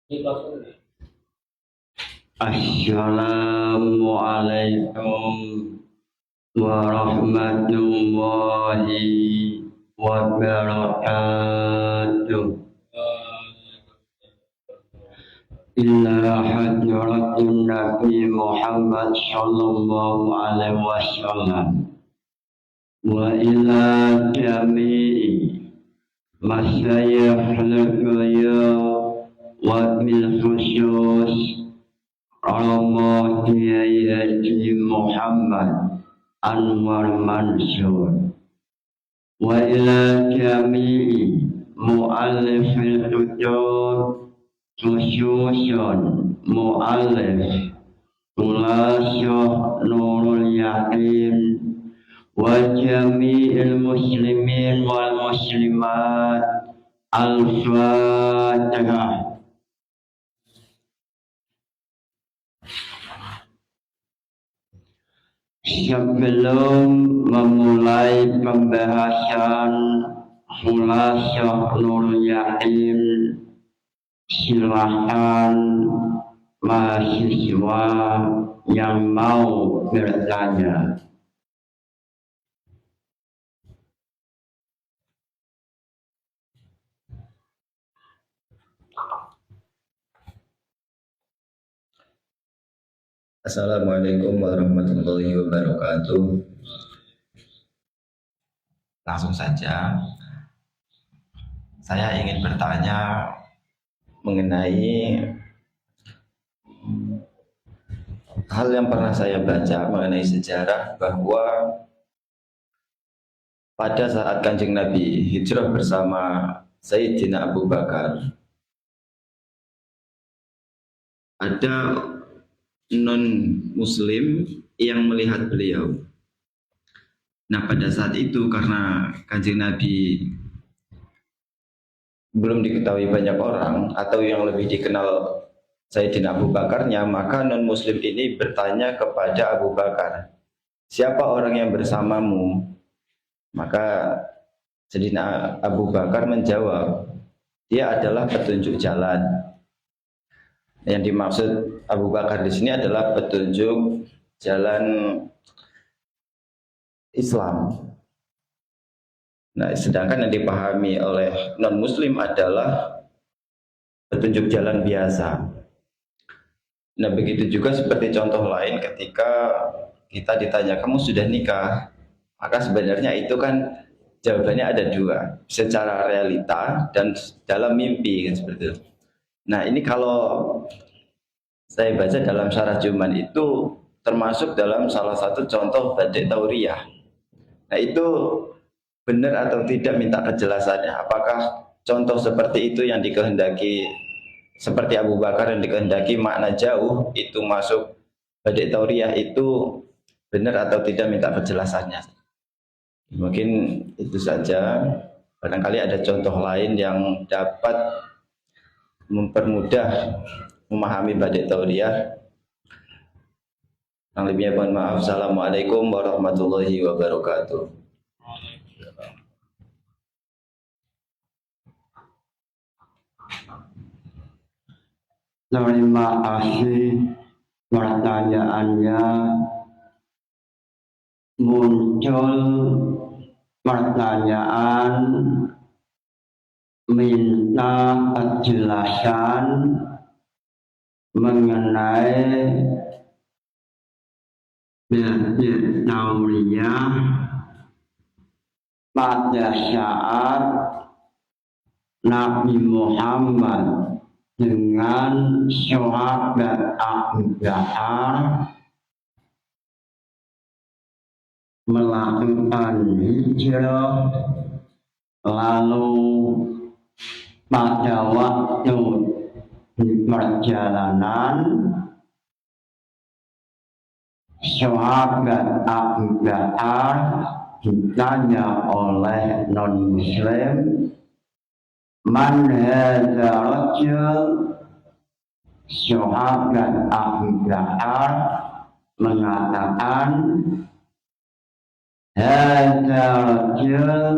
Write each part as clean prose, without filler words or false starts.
Assalamualaikum warahmatullahi wabarakatuh. Ila hadratin Nabi Muhammad sallallahu alaihi wasallam wa ila jami'i masyayikh wa bil khusus Romo Kiai Haji Muhammad Anwar Mansur wa ila jami'i mu'allifil kutub khususun mu'allif Khulasyah Nurul Yakin wa jami'il muslimin wal muslimat Al-Fatihah. Sebelum memulai pembahasan Khulasyah Nurul Yakin, silahkan mahasiswa yang mau bertanya. Assalamualaikum warahmatullahi wabarakatuh. Langsung saja, saya ingin bertanya mengenai hal yang pernah saya baca mengenai sejarah, bahwa pada saat Kanjeng Nabi hijrah bersama Sayyidina Abu Bakar, ada non-muslim yang melihat beliau. Nah, pada saat itu karena Kanjeng Nabi belum diketahui banyak orang, atau yang lebih dikenal Sayyidina Abu Bakarnya, maka non-muslim ini bertanya kepada Abu Bakar, siapa orang yang bersamamu? Maka Sayyidina Abu Bakar menjawab, dia adalah petunjuk jalan. Yang dimaksud Abu Bakar di sini adalah petunjuk jalan Islam. Nah, sedangkan yang dipahami oleh non-muslim adalah petunjuk jalan biasa. Nah, begitu juga seperti contoh lain ketika kita ditanya, kamu sudah nikah? Maka sebenarnya itu kan jawabannya ada dua, secara realita dan dalam mimpi, kan seperti itu. Nah, ini kalau saya baca dalam Syarah Juman itu termasuk dalam salah satu contoh Badi' Tauriyah. Nah, itu benar atau tidak minta kejelasannya. Apakah contoh seperti itu yang dikehendaki, seperti Abu Bakar yang dikehendaki makna jauh, itu masuk Badi' Tauriyah, itu benar atau tidak minta kejelasannya. Mungkin itu saja. Barangkali ada contoh lain yang dapat mempermudah memahami Badi' Tauriyah. Yang lebihnya mohon maaf. Assalamualaikum warahmatullahi wabarakatuh. Terima kasih pertanyaannya. Muncul pertanyaan minta kejelasan mengenai Badi' Tauriyah pada saat Nabi Muhammad dengan sahabat Abu Bakar melakukan hijrah, lalu pada waktu di perjalanan sahabat Abu Bakar ditanya oleh non-muslim, man hadza rajul? Sahabat Abu Bakar mengatakan, hadza rajul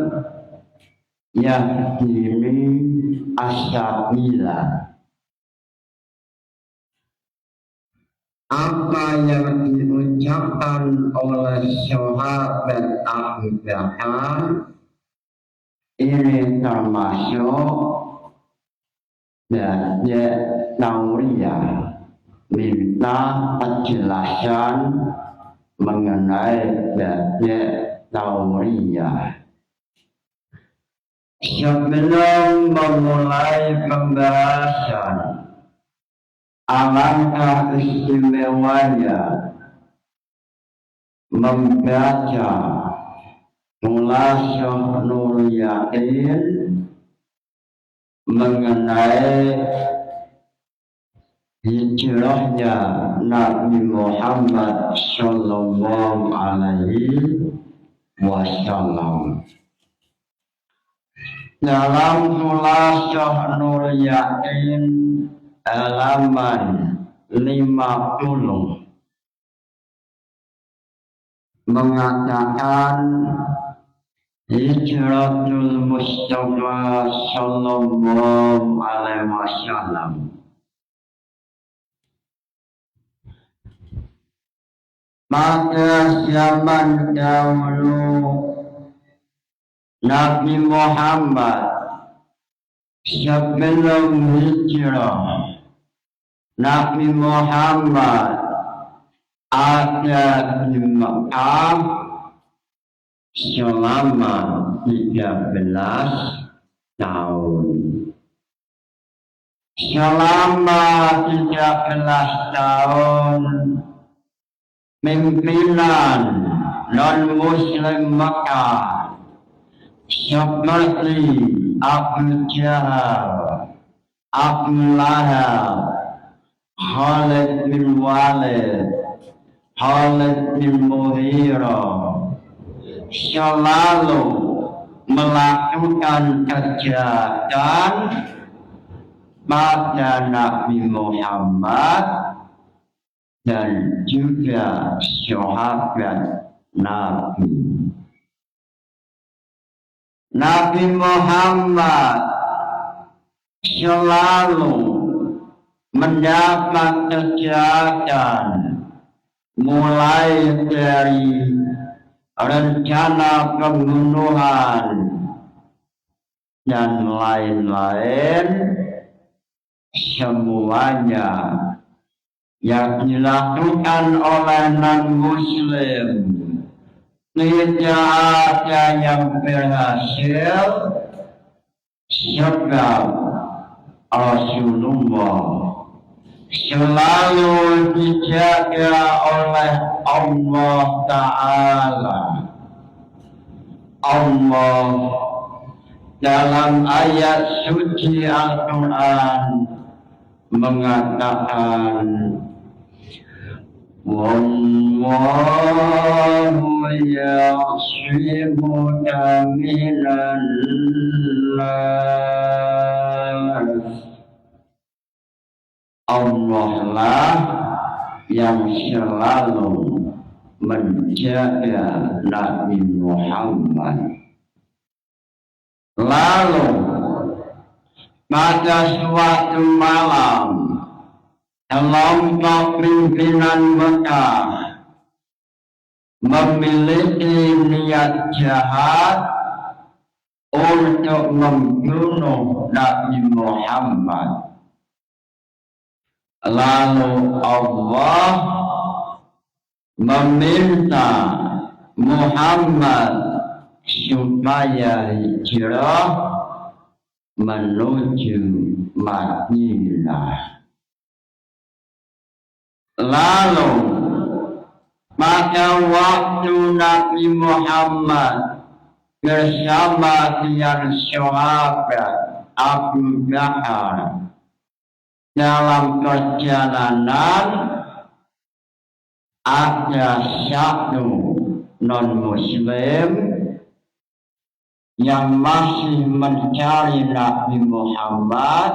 yahdini as-sabila. apa yang diucapkan oleh sahabat Abu Bakar ini termasuk dari Tauriyah, minta penjelasan mengenai dari Tauriyah. Sebelum memulai pembahasan, alangkah istimewanya membaca Mulasyah Nur Yakin mengenai hijrahnya Nabi Muhammad Sallallahu Alaihi Wasallam. Dalam Mulasyah Nur Yakin halaman 50 mengatakan hijratul Mustafa Sallallahu Alaihi Wasallam. Pada zaman dahulu Nabi Muhammad sebelum hijrah, Nabi Muhammad ada di Mekah selama 13 tahun. Selama 13 tahun pimpinan non-Muslim Mekah seperti Abu Jahal, Abu Lahab, Khalid bin Walid, Khalid bin Mughirah selalu melakukan kejahatan pada Nabi Muhammad dan juga sahabat Nabi. Nabi Muhammad selalu mendapat kejahatan mulai dari rencana pembunuhan dan lain-lain, semuanya yang dilakukan oleh non-Muslim tidak ada yang berhasil sebab Rasulullah selalu dijaga oleh Allah Ta'ala. Allah dalam ayat suci Al-Quran mengatakan Wallahu ya'simuka minan nas. Allah lah yang selalu menjaga Nabi Muhammad. Lalu pada suatu malam kelompok pimpinan Mekah memiliki niat jahat untuk membunuh Nabi Muhammad. Lalu Allah meminta Muhammad supaya hijrah menuju Madinah. Lalu pada waktu Nabi Muhammad bersama dengan sahabat Abu Bakar dalam perjalanan, ada satu non-Muslim yang masih mencari Nabi Muhammad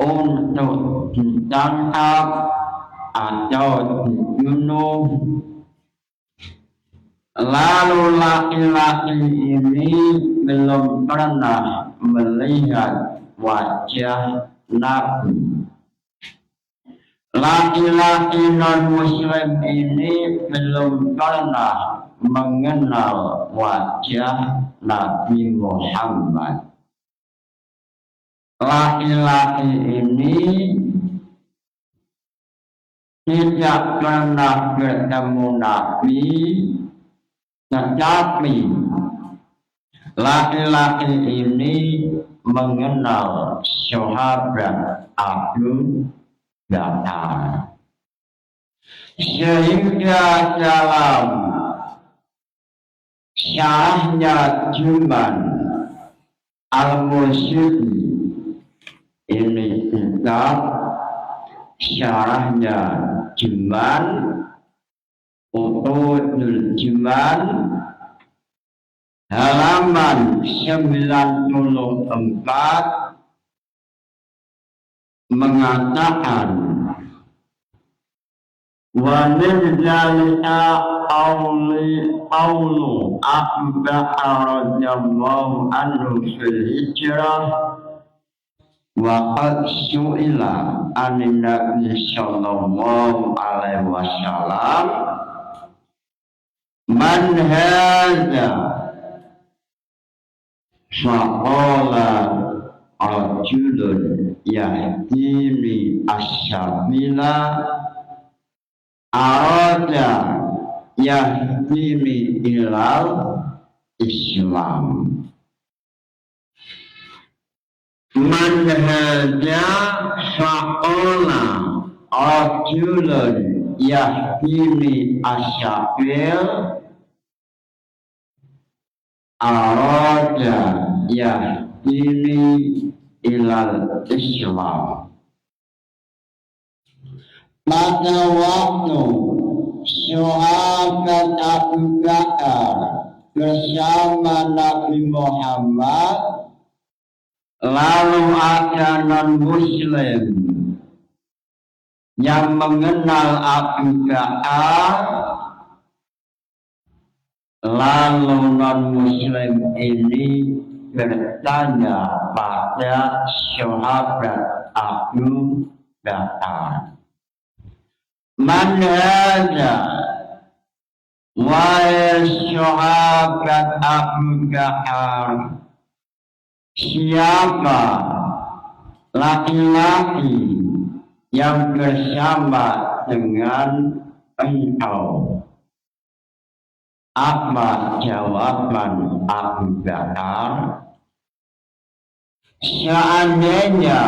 untuk ditangkap atau dibunuh. Lalu laki-laki ini belum pernah melihat wajah Nabi. Laki-laki non-muslim ini belum pernah mengenal wajah Nabi Muhammad. Laki-laki ini tidak pernah bertemu Nabi, tetapi laki-laki ini mengenal sahabat Abu Bakar, sehingga dalam syarahnya Juman Al-Musyidi ini kitab syarahnya Juman Uqudul Juman halaman 94 mengatakan wa min dzalika qawlu Abu Bakar radhiyallahu anhu fil hijrah wa qad su'ila anin nabi sallallahu alaihi wasallam man hadza faqala rajulun yahdini asyabila arada yahdini ilal Islam. Man hadza faqala rajulun yahdini asyabil arada yahdini ilal Islam. Pada waktu sahabat Abu Bakar bersama Nabi Muhammad, lalu ada non-muslim yang mengenal Abu Bakar, lalu non-muslim ini bertanya pada sahabat Abu Bakar, man hadza, wahai sahabat Abu Bakar, siapa laki-laki yang bersama dengan engkau? Apa jawaban Abu Bakar? Seandainya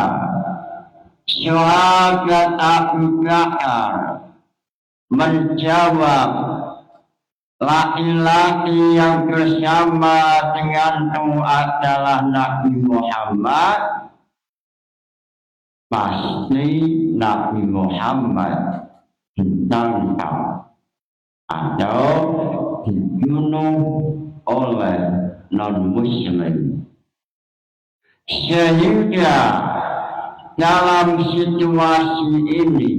sahabat Abu Bakar menjawab laki-laki yang bersama denganmu adalah Nabi Muhammad, pasti Nabi Muhammad ditangkap atau dibunuh oleh non-muslim. Sehingga dalam situasi ini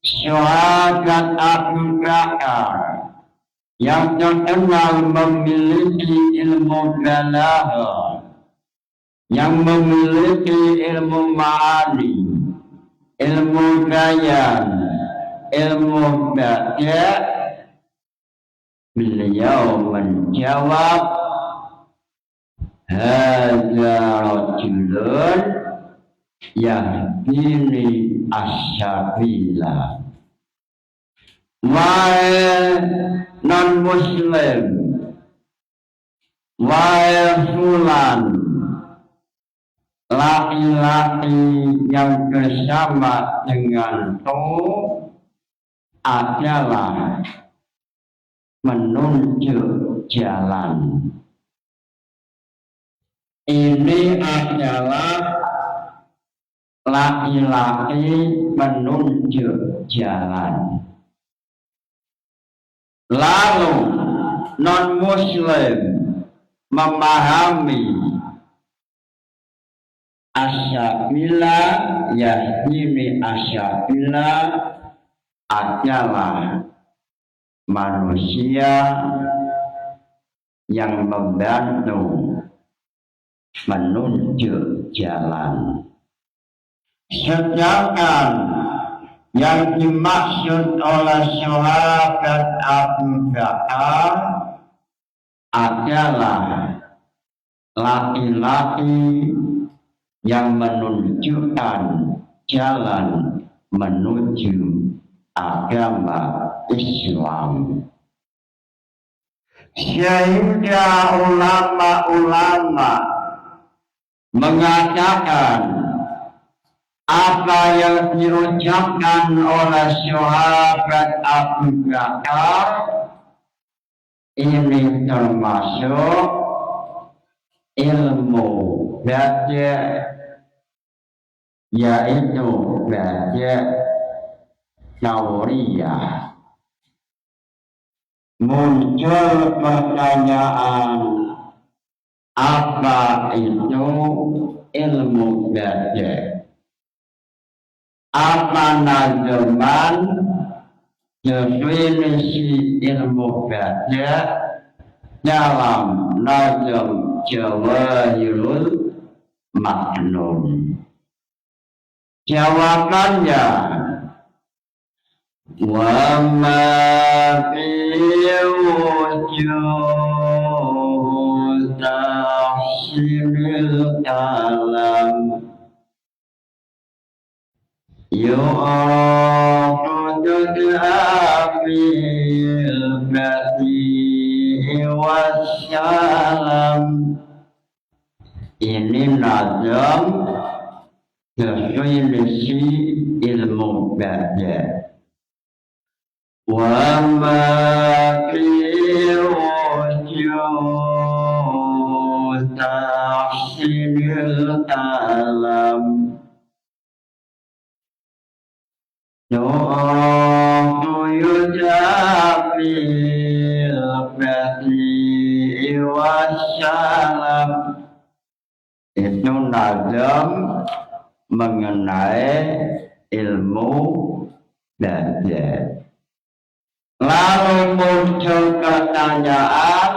sahabat Abu Bakar yang terkenal memiliki ilmu balagha, yang memiliki ilmu ma'ani, ilmu bayan, ilmu badi', beliau menjawab, hadza rajulun yahdini asyabila. Wahai non-muslim, wahai fulan, laki-laki yang bersama denganku adalah menunjuk jalan. Ini adalah laki-laki menunjuk jalan. Lalu non-muslim memahami asyabila, yahdini asyabila adalah manusia yang membantu menunjuk jalan. Sedangkan yang dimaksud oleh sahabat Abu Bakar adalah laki-laki yang menunjukkan jalan menuju agama Islam. Sehingga ulama-ulama mengatakan apa yang diucapkan oleh sahabat Abu Bakar ini termasuk ilmu baca, yaitu baca tauriyah. Muncul pertanyaan, apa itu ilmu baca? Apa nazaman definisi ilmu baca dalam nazam Jawahirul Maknun? Jawabannya, wa ma fi wujud tahsilil kalam yu'adudu abil bati wassalam. Ini nazam definisi ilmu baca. Wa ma fi wujud tahsilil kalam yu'adu yujabil bati wassalam. Itu nazam mengenai ilmu baca. Lalu muncul pertanyaan,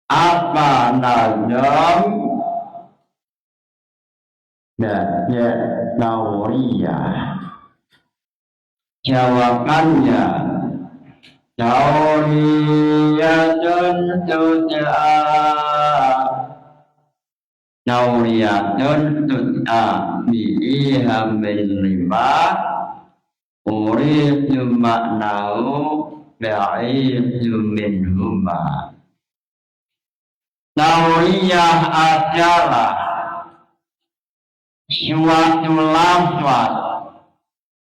apa nazam baca tauriyah? Jawabannya, tauriyatun tud'a, tauriyatun tud'a bi'ihamil lima uridu maknahu ba'idu minhuma. Tauriyah adalah suatu lafaz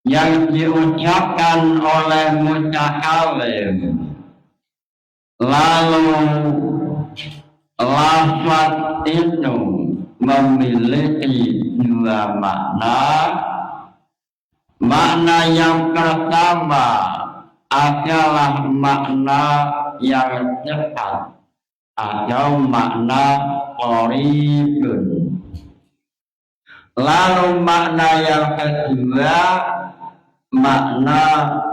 yang diucapkan oleh mutakalim, lalu lafaz itu memiliki dua makna. Makna yang pertama adalah makna yang tepat atau makna qaribun. Lalu makna yang kedua makna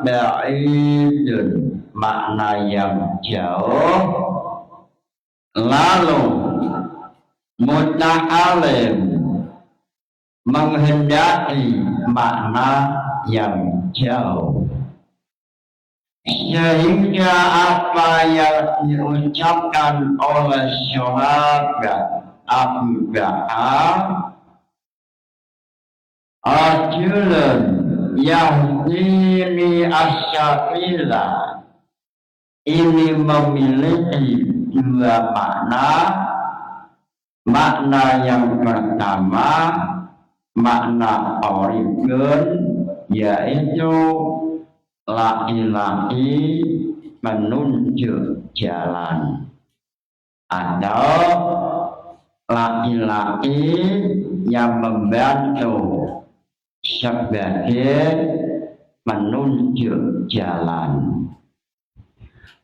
ba'idun, makna yang jauh. Lalu mutakalim menghendaki makna yang jauh, sehingga apa yang diucapkan oleh sahabat Abu Bakar, rajulun yahdini asyafila, ini memiliki dua makna. Makna yang pertama makna qaribun, yaitu laki-laki menunjuk jalan, atau laki-laki yang membantu sebagai menunjuk jalan.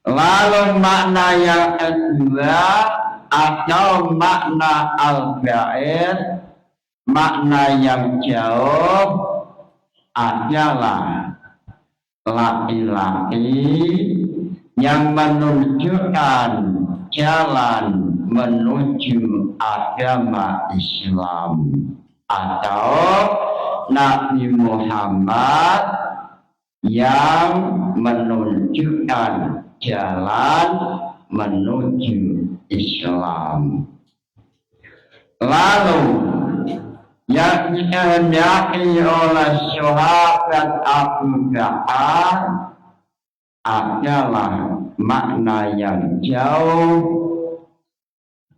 Lalu makna yang kedua atau makna al-ba'id, makna yang jauh, adalah laki-laki yang menunjukkan jalan menuju agama Islam, atau Nabi Muhammad yang menunjukkan jalan menuju Islam. Lalu yang dikehendaki oleh sahabat Abu Bakar adalah makna yang jauh.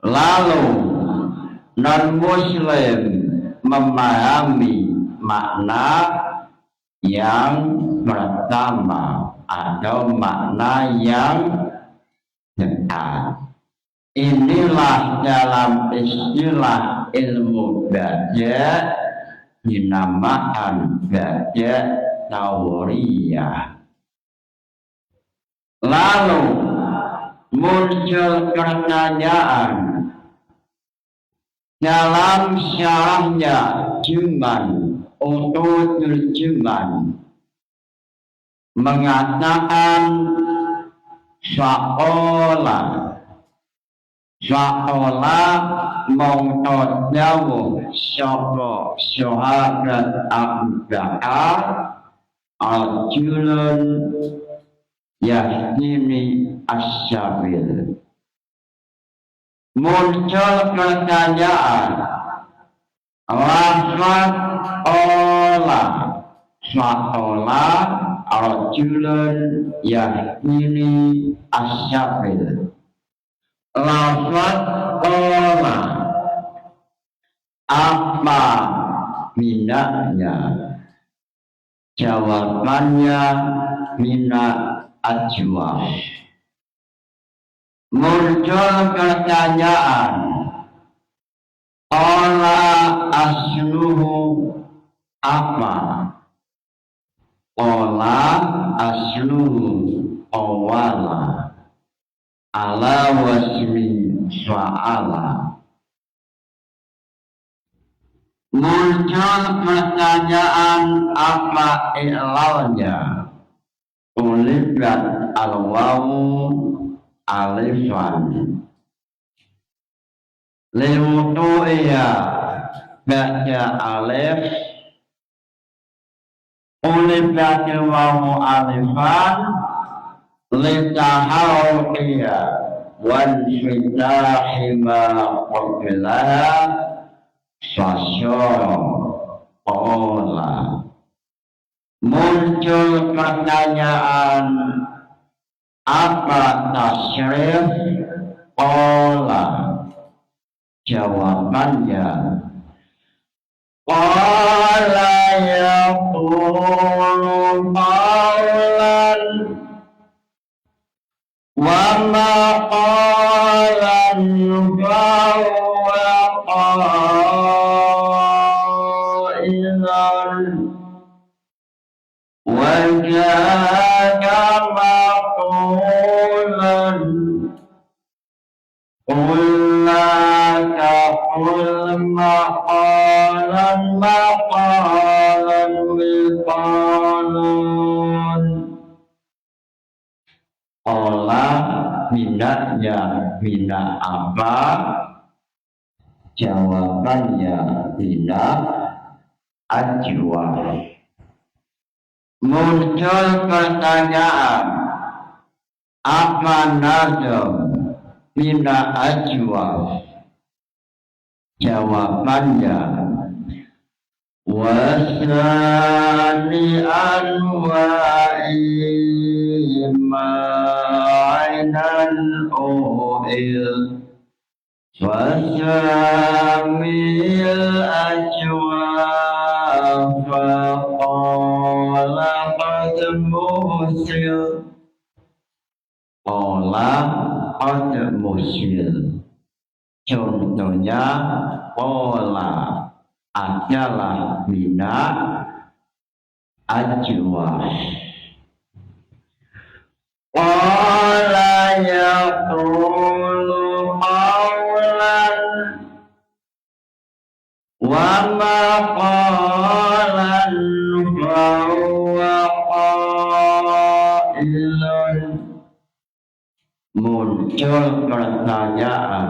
Lalu non-Muslim memahami makna yang pertama atau makna yang dekat. Inilah dalam istilah ilmu bada' dinamakan bada' tauriyah. Lalu muncul pertanyaan dalam syarahnya Juman Ututul Juman mengatakan Fa'ola mongtodawuh sapa sahabat Abu Bakar Rajulun yahdini asyabil. Muncul pertanyaan lafaz ola fa'ola rajulun yahdini asyabil. Lafaz ola apa minaknya? Jawabannya minak ajwa. Muncul pertanyaan ola asluhu apa? Ola asluhu awala ala wasmi fa'ala. Muncul pertanyaan apa ilalnya? Ulibat al-wawu alifan limutu'iyya baca alif ulibat al-wawu alifan litahawiyya wan fitahi ma qablaha fasyara ola. Muncul pertanyaan apa tasyrif ola? Jawabannya ola yaqulu qawlan wa ma qalan bahwa qailan wa jaka maqulan qulna taqul maqalan biqalan. Ola minaknya minak apa? Jawabannya minak ajwa. Muncul pertanyaan apa nazam minak ajwa? Jawabannya wasani anwa'i ma'ainan o'il fasamil ajwa faqala qad musil. Qala qad musil. Contohnya qala adalah minak ajwa. Qala yaqulu qawlan wa ma qalan fahuwa qailun. Muncul pertanyaan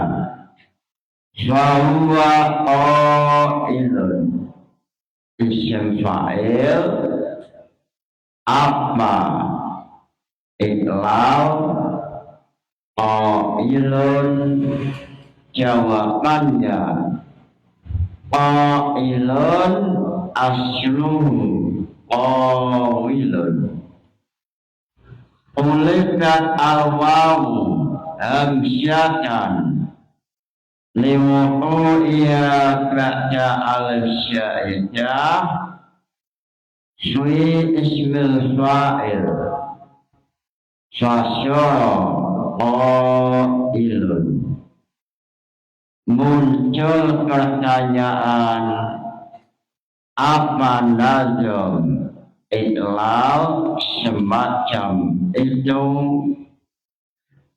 fahuwa qailun. isim fa'il, apa iklal, qailun jawabannya, qailun asluhu qailun. Ulifat al-wawu hamsyatan liwuqu'iya ba'da al-syaidah fi ismil fa'il fasyara qailun. Muncul pertanyaan, apa nazam iklal semacam itu?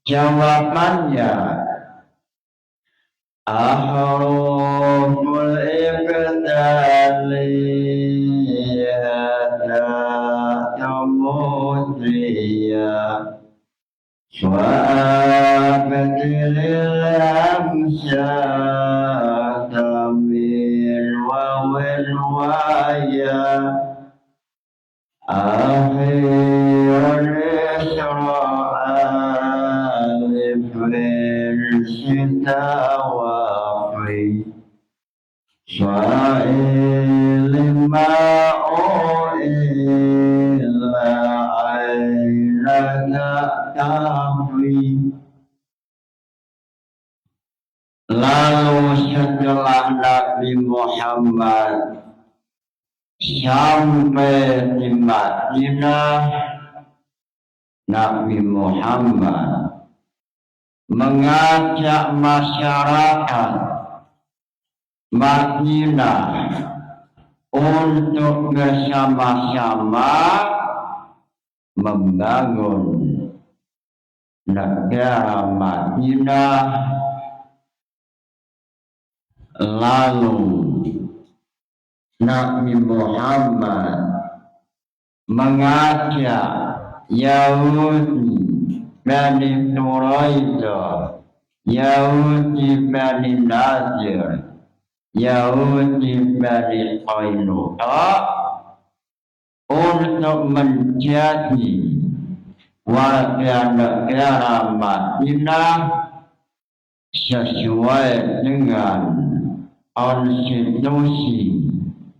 Jawabannya, ahruful ibtali hada tamudriya wa abdilil amsyata min wawin waya akhirun isra'al bin sitawafi swa'ilim ma'u'ila aynaka tahwi. Lalu setelah Nabi Muhammad sampai di Madinah, Nabi Muhammad mengajak masyarakat Madinah untuk bersama-sama membangun negara Madinah. Lalu Nabi Muhammad mengajak Yahudi Bani Quraidah, Yahudi Bani Nadir, Yahudi Bani Qainuqa untuk menjadi warga negara Madinah sesuai dengan konstitusi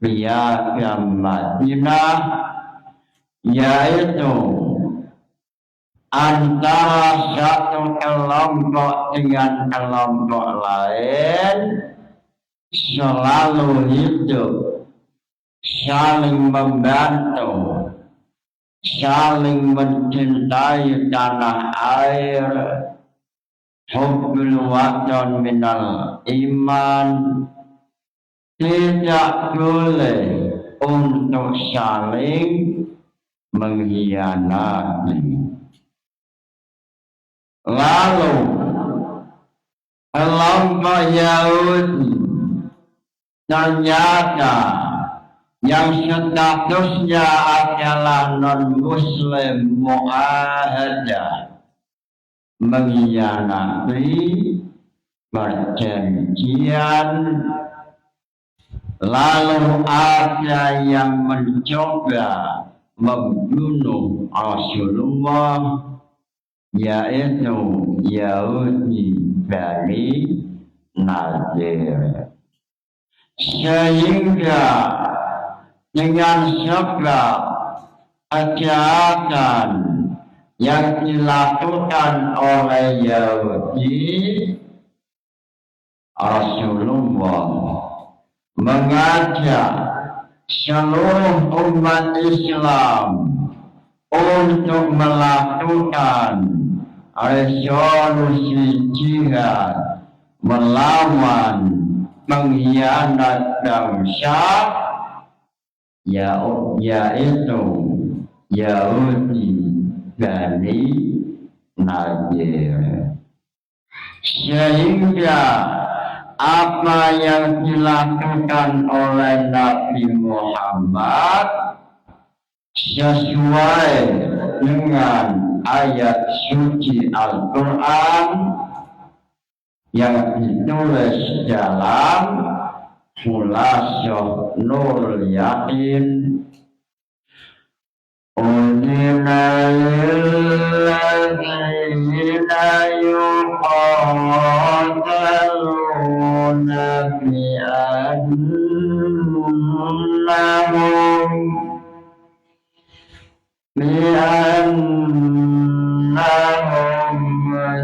piagam Madinah, yaitu antara satu kelompok dengan kelompok lain selalu hidup saling membantu, saling mencintai tanah air. Hubbul watan minal iman, tidak boleh untuk saling mengkhianati. Lalu kelompok Yahudi ternyata yang statusnya adalah non-muslim mu'ahadah mengkhianati perjanjian. Lalu ada yang mencoba membunuh Rasulullah, yaitu Yahudi Bani Nadir, sehingga dengan sebab kejahatan yang dilakukan oleh Yahudi, Rasulullah mengajak seluruh umat Islam untuk melakukan resolusi jihad melawan pengkhianat bangsa, yaitu Yahudi Bani Nadir. Sehingga apa yang dilakukan oleh Nabi Muhammad sesuai dengan ayat suci Al-Quran yang ditulis dalam Khulasah Nurul Yakin Udina lilladzina yuqataluna bi'annahum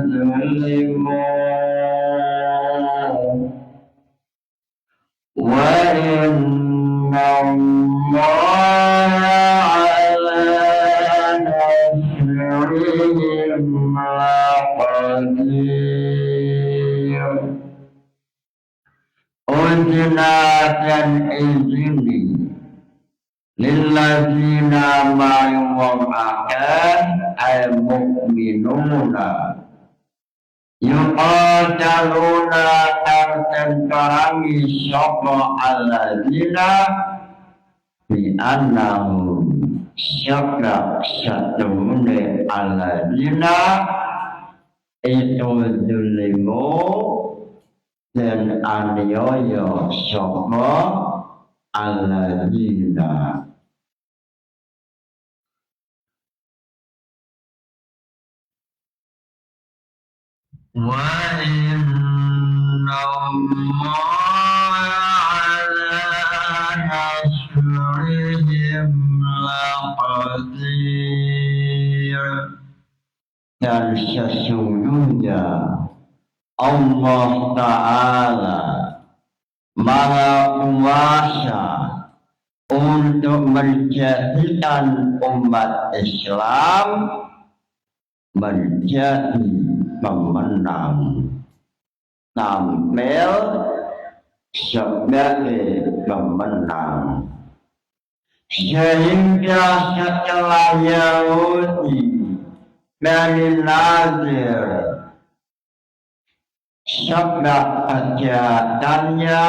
zulimun wa inna Allaha ala nasrihim laqadir. Udina dan izini lilladzina ma'yuwam akan al-mu'minuna yuqataluna tartan karangi sapa alladzina bi'annahum syakrak syatune alladzina itu zulimu dan aniaya sapa alladzina wa inna Allaha ala nasrihim laqadir. Dan sesungguhnya Allah Ta'ala Maha Kuasa untuk menjadikan umat Islam menjadi pemenang, tampil sebagai pemenang, sehingga setelah Yahudi Bani Nadir sebab kejahatannya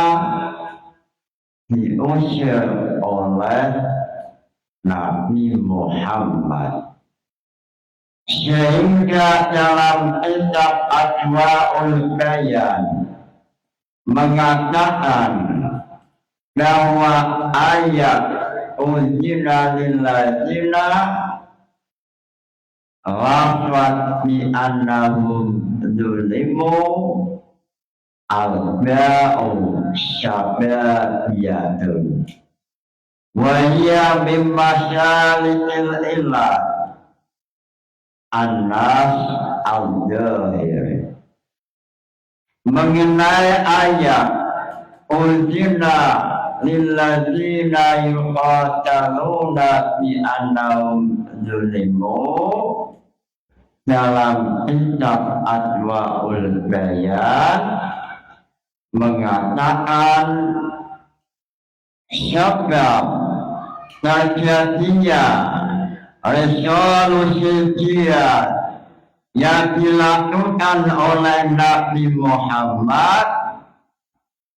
diusir oleh Nabi Muhammad, sehingga dalam kitab Adwaul Bayan mengatakan bahwa ayat Uzina lilladzina lafat bi annahum zulimu arba'u syababiyatun wa hiya min masyalikil ilah Anas al-Zahir. Mengenai ayat Uzina lilladzina yuqataluna bi annahum zulimu dalam kitab Adwaul Bayan mengatakan sebab terjadinya resolusi jihad yang dilakukan oleh Nabi Muhammad,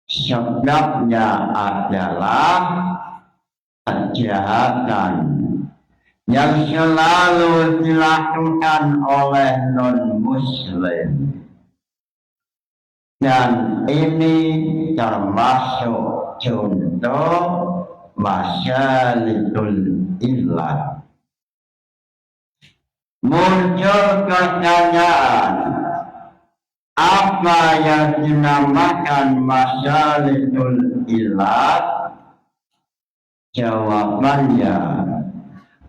sebabnya adalah kejahatan yang selalu dilakukan oleh non-muslim, dan ini termasuk contoh masyalikul illah. Muncul pertanyaan, apa yang dinamakan masyalikul illah? Jawabannya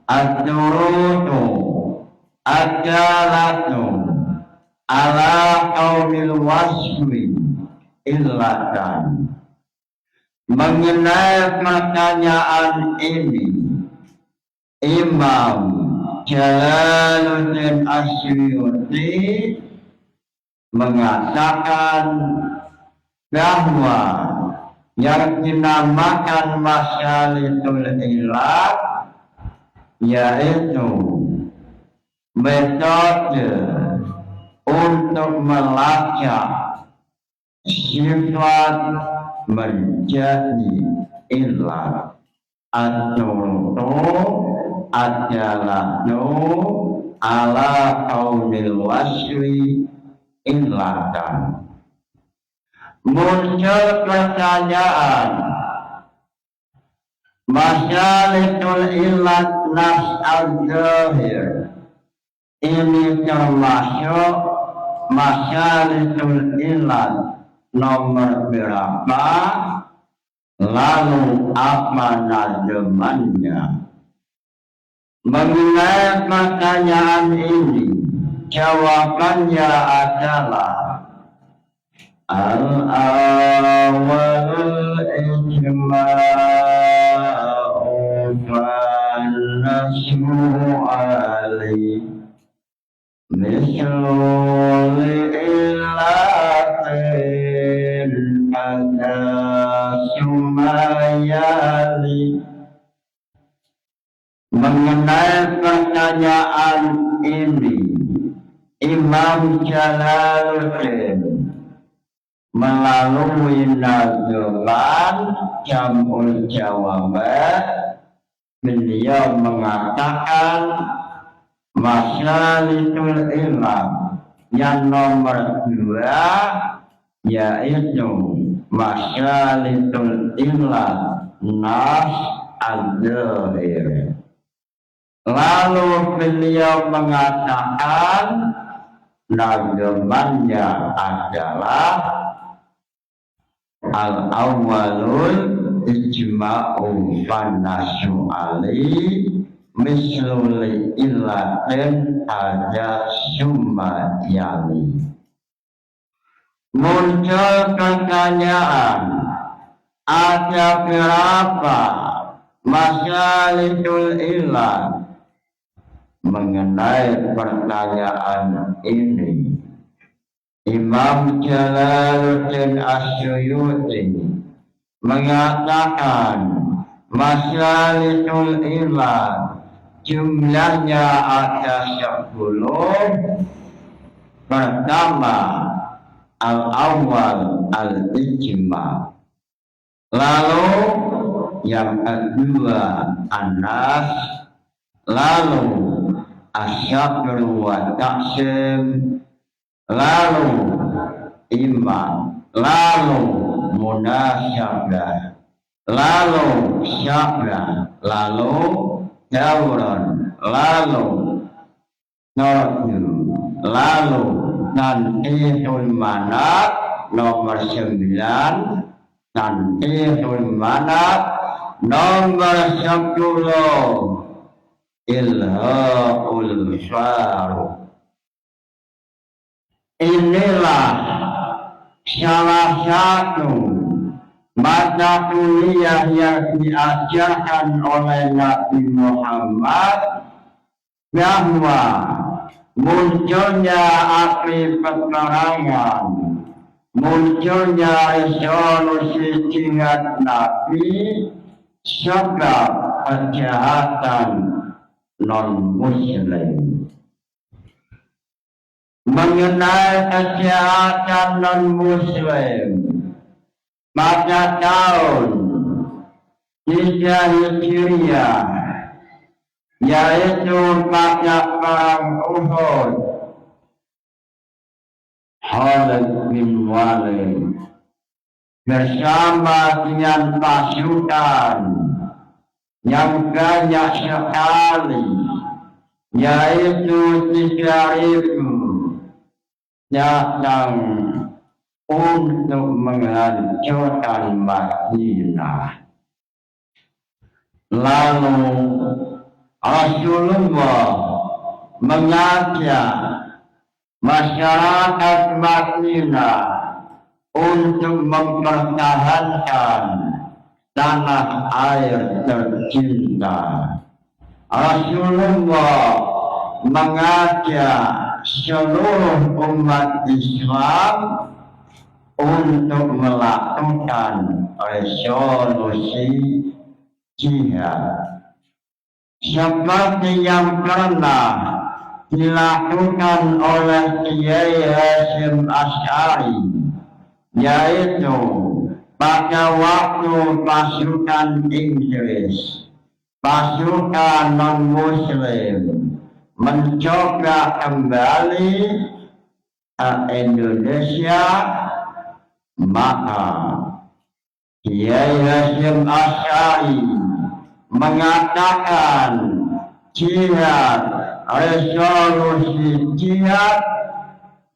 at-turutu ad-dalatu ala qaulil wasfi illatan. Mengenai pertanyaan ini, Imam Jalaluddin Asyuyuti mengatakan bahwa yang dinamakan masyalikul illah yaitu metode untuk melacak sifat menjadi illah atau adalah ala qaulil waswi illatan. muncul pertanyaan masalikul ilat nas al-zahir ini termasuk masalikul ilat nomor berapa, lalu apa nazamannya? Mengenai pertanyaan ini, jawabannya adalah al-awwal ijma'u fan-nasmu alih mislu li'ilatin ada sumayali. Mengenai pertanyaan ini, Imam Jalaluddin melalui nazuman Jam'ul Jawabat, beliau mengatakan masalikul ilam yang nomor 2 yaitu masalikul ilam nas al-zahir. Lalu beliau mengatakan nazamannya adalah al-awwalul ijma'u fan-nasu alih mislul illatin ada summa yali. Muncul pertanyaan, ada berapa masalikul illah? Mengenai pertanyaan ini, Imam Jalaluddin As-Suyuti mengatakan masalikul illah jumlahnya ada 10. Pertama, al-awwal al-ijma', lalu yang kedua an-nas, lalu asyakru wa taksim, lalu iman, lalu munasyabah, lalu syabah, lalu dawran, lalu norju, lalu tanqihul manat nomor 9, tanqihul manat nomor 10, ilhaul faruq. Inilah salah satu mata kuliah yang diajarkan oleh Nabi Muhammad, bahwa munculnya api peperangan, munculnya resolusi jihad Nabi sebab kejahatan non-muslim. Mengenai kejahatan non-muslim, pada tahun 3 Hijriah, yaitu pada perang Uhud, Khalid bin Walid bersama dengan pasukan yang banyak sekali, yaitu 3.000, datang untuk menghancurkan Madinah. Lalu Rasulullah mengajak masyarakat Madinah untuk mempertahankan tanah air tercinta. Rasulullah mengajak seluruh umat Islam untuk melakukan resolusi jihad seperti yang pernah dilakukan oleh Kiai Hasyim Asy'ari, yaitu pada waktu pasukan Inggris, pasukan non-muslim mencoba kembali ke Indonesia, Maka Kiai Hasyim Asy'ari mengatakan jihad, resolusi jihad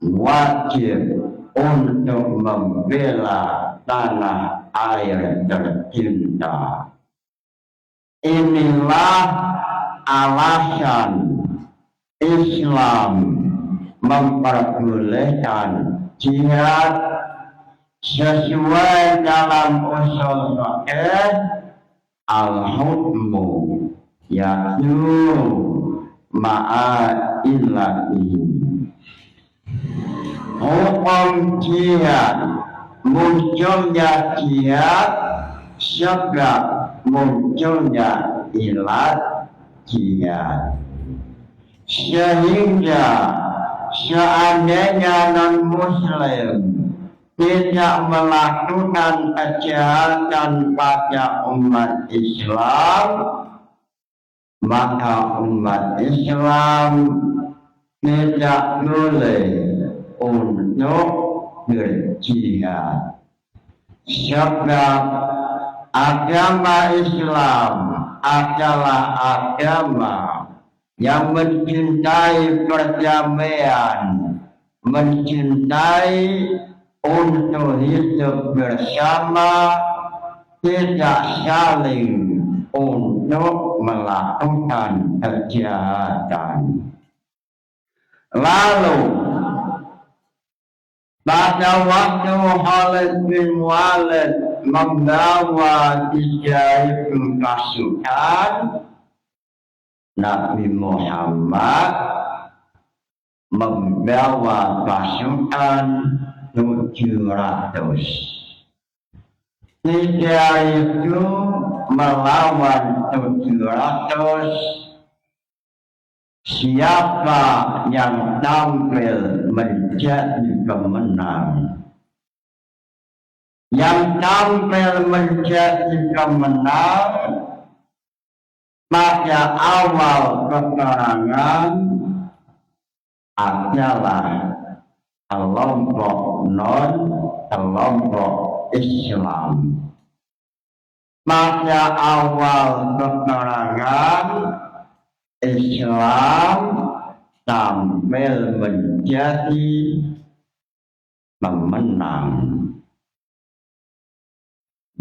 wajib untuk membela tanah air tercinta. Inilah alasan Islam memperbolehkan jihad sesuai dalam usul fiqh al-hukmu yaitu ma'a illahi. Hukum jihad, munculnya jihad sebab munculnya ilat jihad. Sehingga seandainya non-muslim tidak melakukan kejahatan pada umat Islam, maka umat Islam tidak boleh untuk berjihad. Sebab agama Islam adalah agama yang mencintai perdamaian, mencintai untuk hidup bersama, tidak saling untuk melakukan kejahatan. Lalu pada waktu Khalid bin Walid membawa 3.000 pasukan, Nabi Muhammad membawa pasukan 700. 3.000 melawan 700. Siapa yang tampil menjadi pemenang? Yang tampil menjadi pemenang pada awal peperangan adalah kelompok kelompok Islam. Pada awal peperangan Islam tampil menjadi pemenang.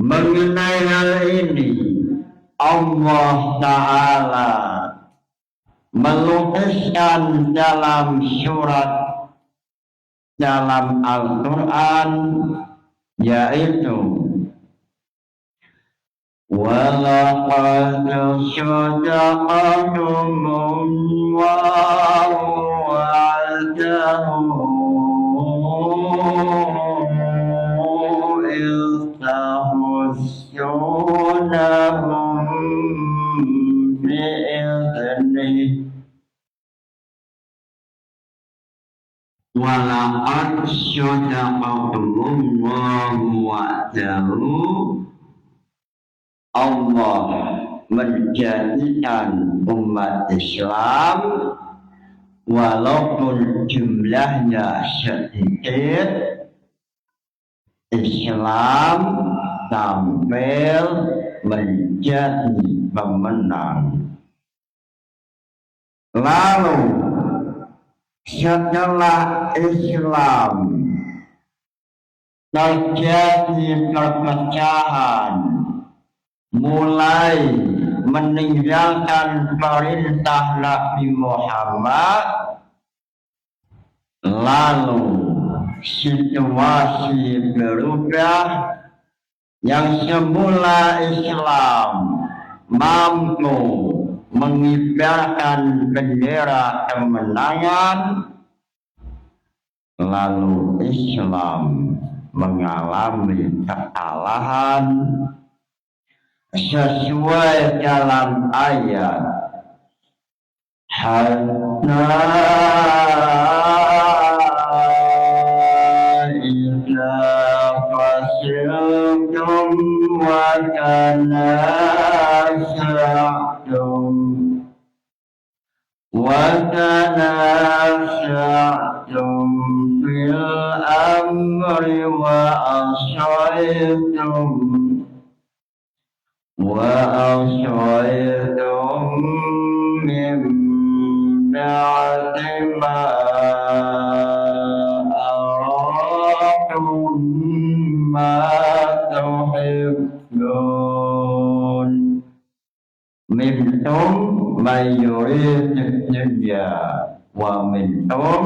Mengenai hal ini, Allah Ta'ala melukiskan dalam surat dalam Al-Quran, yaitu وَلَقَدْ صَدَقَكُمُ اللَّهُ وَعْدَهُ إِذْ تَحُسُّونَهُم بِإِذْنِهِ وَلَقَدْ صَدَقَكُمُ اللَّهُ وَعْدَهُ. Allah menjadikan umat Islam walaupun jumlahnya sedikit, Islam tampil menjadi pemenang. Lalu setelah Islam terjadi perpecahan, mulai meninggalkan perintah Nabi Muhammad, lalu situasi berubah. Yang semula Islam mampu mengibarkan bendera kemenangan, lalu Islam mengalami kekalahan sesuai dalam ayat hatta idza fasiltum wa tanasa'tum fil amri wa لبثتم من بعد ما أراكم ما تحبون منكم من يريد الدنيا ومنكم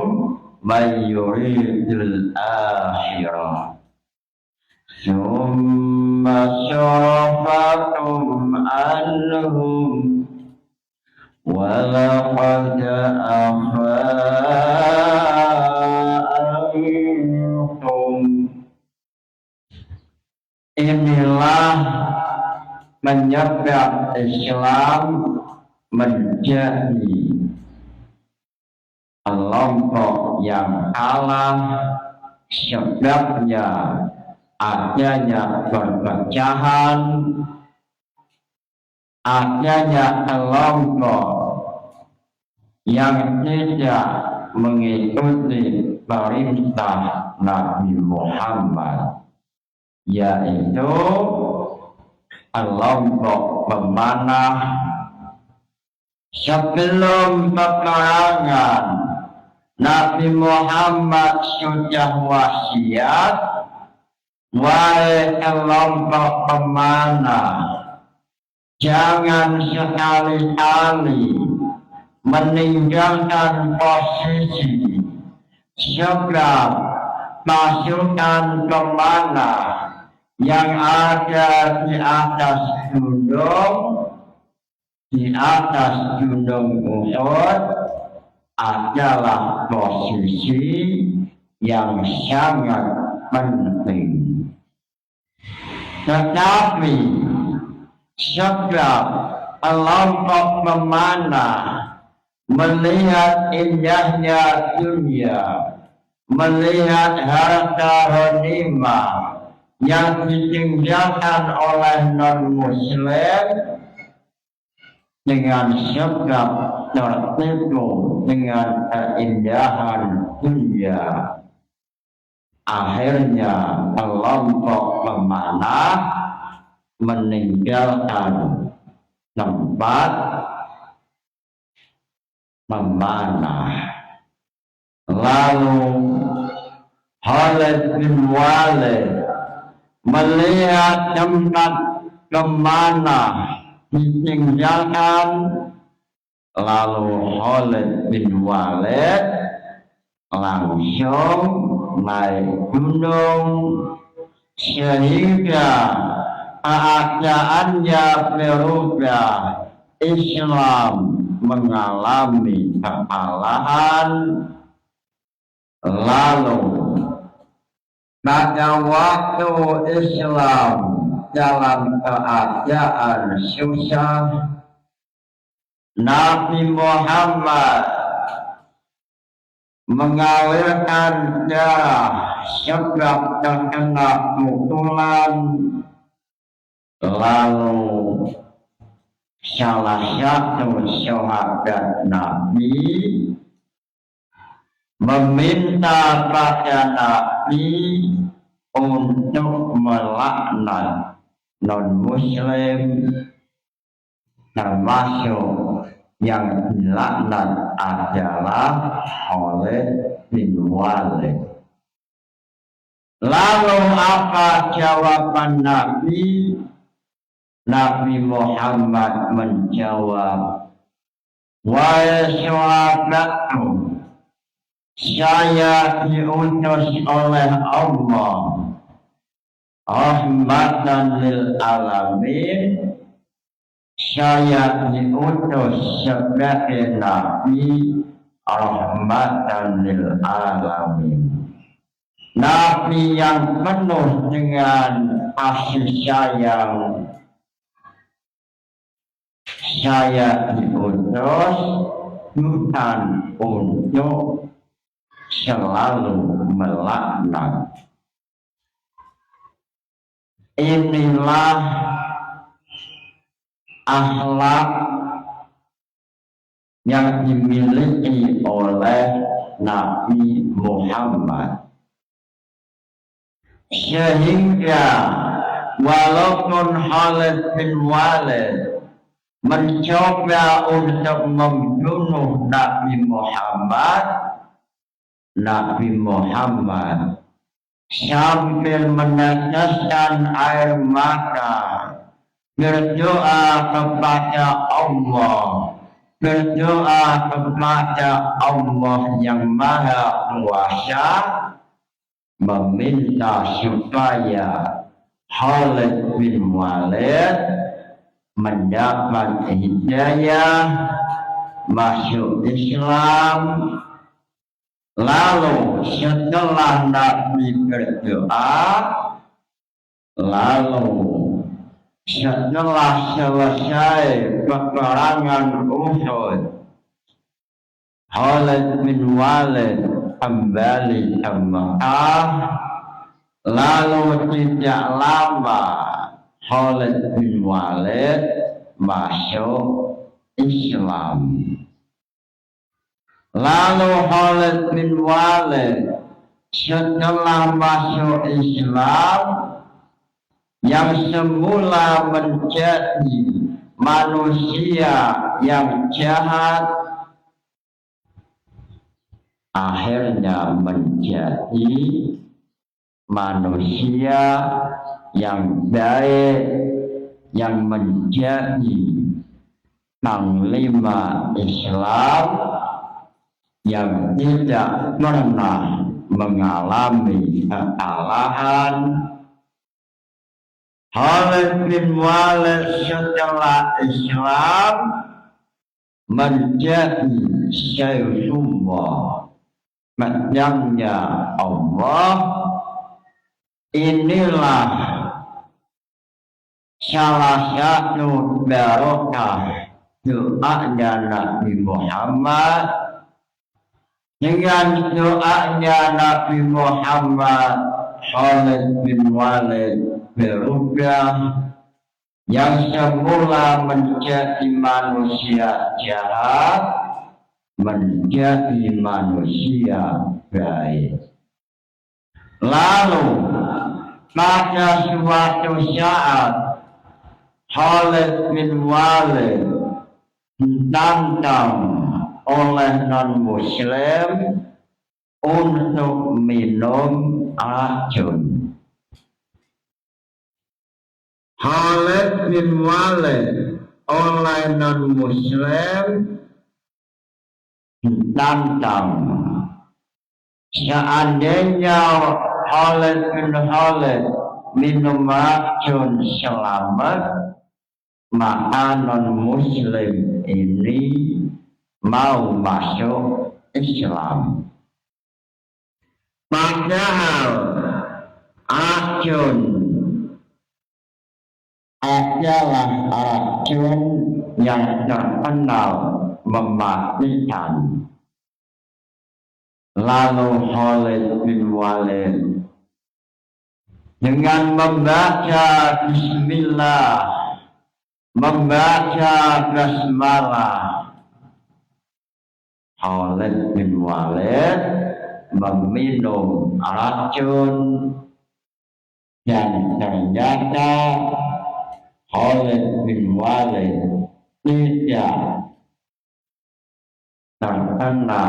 من يريد الآخرة ثم صرفكم عنهم ولقد عفا عنكم. Inilah menyebab Islam menjadi kelompok yang kalah, sebabnya adanya perpecahan, adanya kelompok yang tidak mengikuti perintah Nabi Muhammad, yaitu kelompok pemanah. Sebelum peperangan, Nabi Muhammad sudah wasiat, wahai kelompok pemanah, jangan sekali-kali meninggalkan posisi, sebab pasukan pemanah yang ada di atas gunung Uhud adalah posisi yang sangat penting. Tetapi sebab kelompok pemanah melihat indahnya dunia, melihat harta ghanimah yang ditinggalkan oleh non-muslim, dengan sebab tertipu dengan keindahan dunia, akhirnya kelompok pemanah meninggalkan tempat memanah. Lalu Khalid bin Walid melihat tempat memanah ditinggalkan, lalu Khalid bin Walid langsung naik gunung, sehingga keadaannya berubah. Islam mengalami kekalahan. Lalu pada waktu Islam dalam keadaan susah, Nabi Muhammad mengalirkan darah sebab terkena pukulan. Lalu salah satu sahabat Nabi meminta pada Nabi untuk melaknat non-muslim, termasuk yang dilaknat adalah Khalid bin Walid. Lalu apa jawaban Nabi? Nabi Muhammad menjawab, wahai sahabatku, saya diutus oleh Allah rahmatan lil alamin. Saya diutus sebagai Nabi rahmatan lil alamin, Nabi yang penuh dengan kasih sayang. Saya diutus bukan untuk selalu melaknat. Inilah akhlak yang dimiliki oleh Nabi Muhammad, sehingga walaupun Khalid bin Walid mencoba untuk membunuh Nabi Muhammad sambil meneteskan air mata, berdoa kepada Allah yang Maha Kuasa, meminta supaya Khalid bin Walid mendapat hidayah masuk Islam. Lalu setelah Nabi berdoa, setelah selesai peperangan Uhud, Khalid bin Walid kembali ke Mekah. Lalu tidak lama Khalid bin Walid masuk Islam. Lalu Khalid bin Walid setelah masuk Islam, yang semula menjadi manusia yang jahat, akhirnya menjadi manusia yang baik, yang menjadi panglima Islam, yang tidak pernah mengalami kekalahan. Khalid bin Walid setelah Islam menjadi Sayyidullah, pedangnya Allah. Inilah salah satu barokah doanya Nabi Muhammad. Dengan doanya Nabi Muhammad, Khalid bin Walid berubah, yang semula menjadi manusia jahat menjadi manusia baik. Lalu pada suatu saat Khalid bin Walid ditantang oleh non-Muslim untuk minum racun. Khalid bin Walid oleh non-Muslim ditantang, seandainya Khalid bin Walid minum racun selamat, maka non-Muslim ini mau masuk Islam. Padahal racun adalah racun yang terkenal mematikan. Lalu Khalid bin Walid dengan membaca Bismillah, membaca basmalah, Khalid bin Walid meminum racun, dan ternyata Khalid bin Walid tidak terkena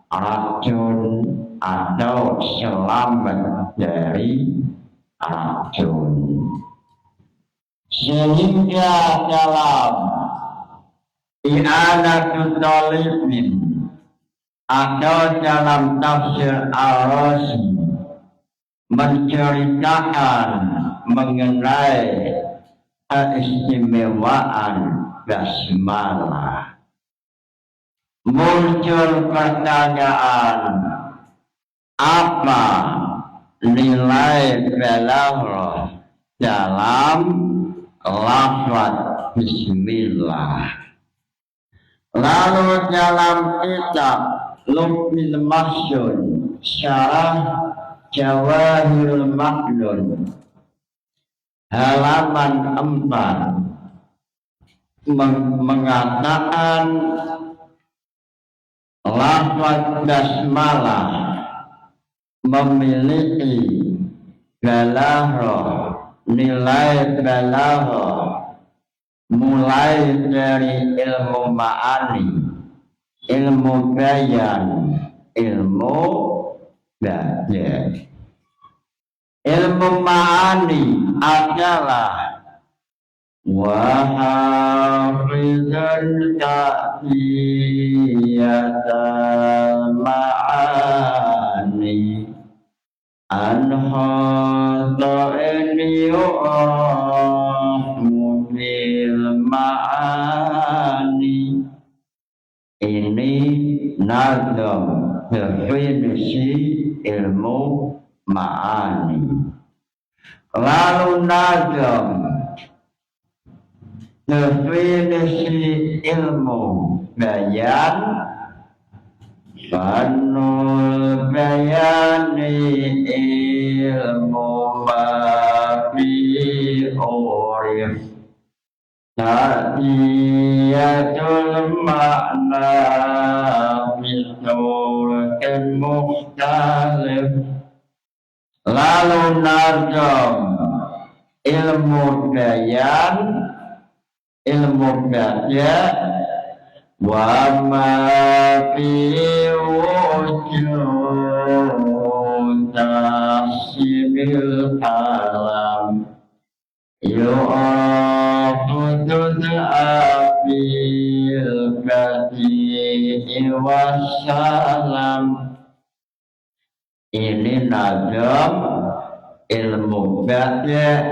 racun atau selamat dari racun. Sehingga dalam I'anatul Talibin atau dalam tafsir Ar-Razi menceritakan mengenai keistimewaan basmalah. Muncul pertanyaan, apa nilai balaghah dalam lafaz bismillah? Lalu dalam kitab Luqbil Mahsyun Syarah Jawahirul Maknun halaman 4 mengatakan lafaz basmalah memiliki balaghah, nilai balaghah mulai dari ilmu ma'ani, ilmu bayan, ilmu badian. Ilmu ma'ani adalah wahafizul ta'iyatal ma'ani anhata yu'ahu bil ma'ani. Ini nazam definisi ilmu ma'ani. Lalu nazam definisi ilmu bayan, fanul bayani ilmu mafi urif ta'iyatul makna bisurkin mukhtalif. Lalu nazam ilmu bayan, ilmu badian, wa ma fi wujud tasibil alam yu'afudul afil badi'i wassalam. Ini nazam ilmu badian,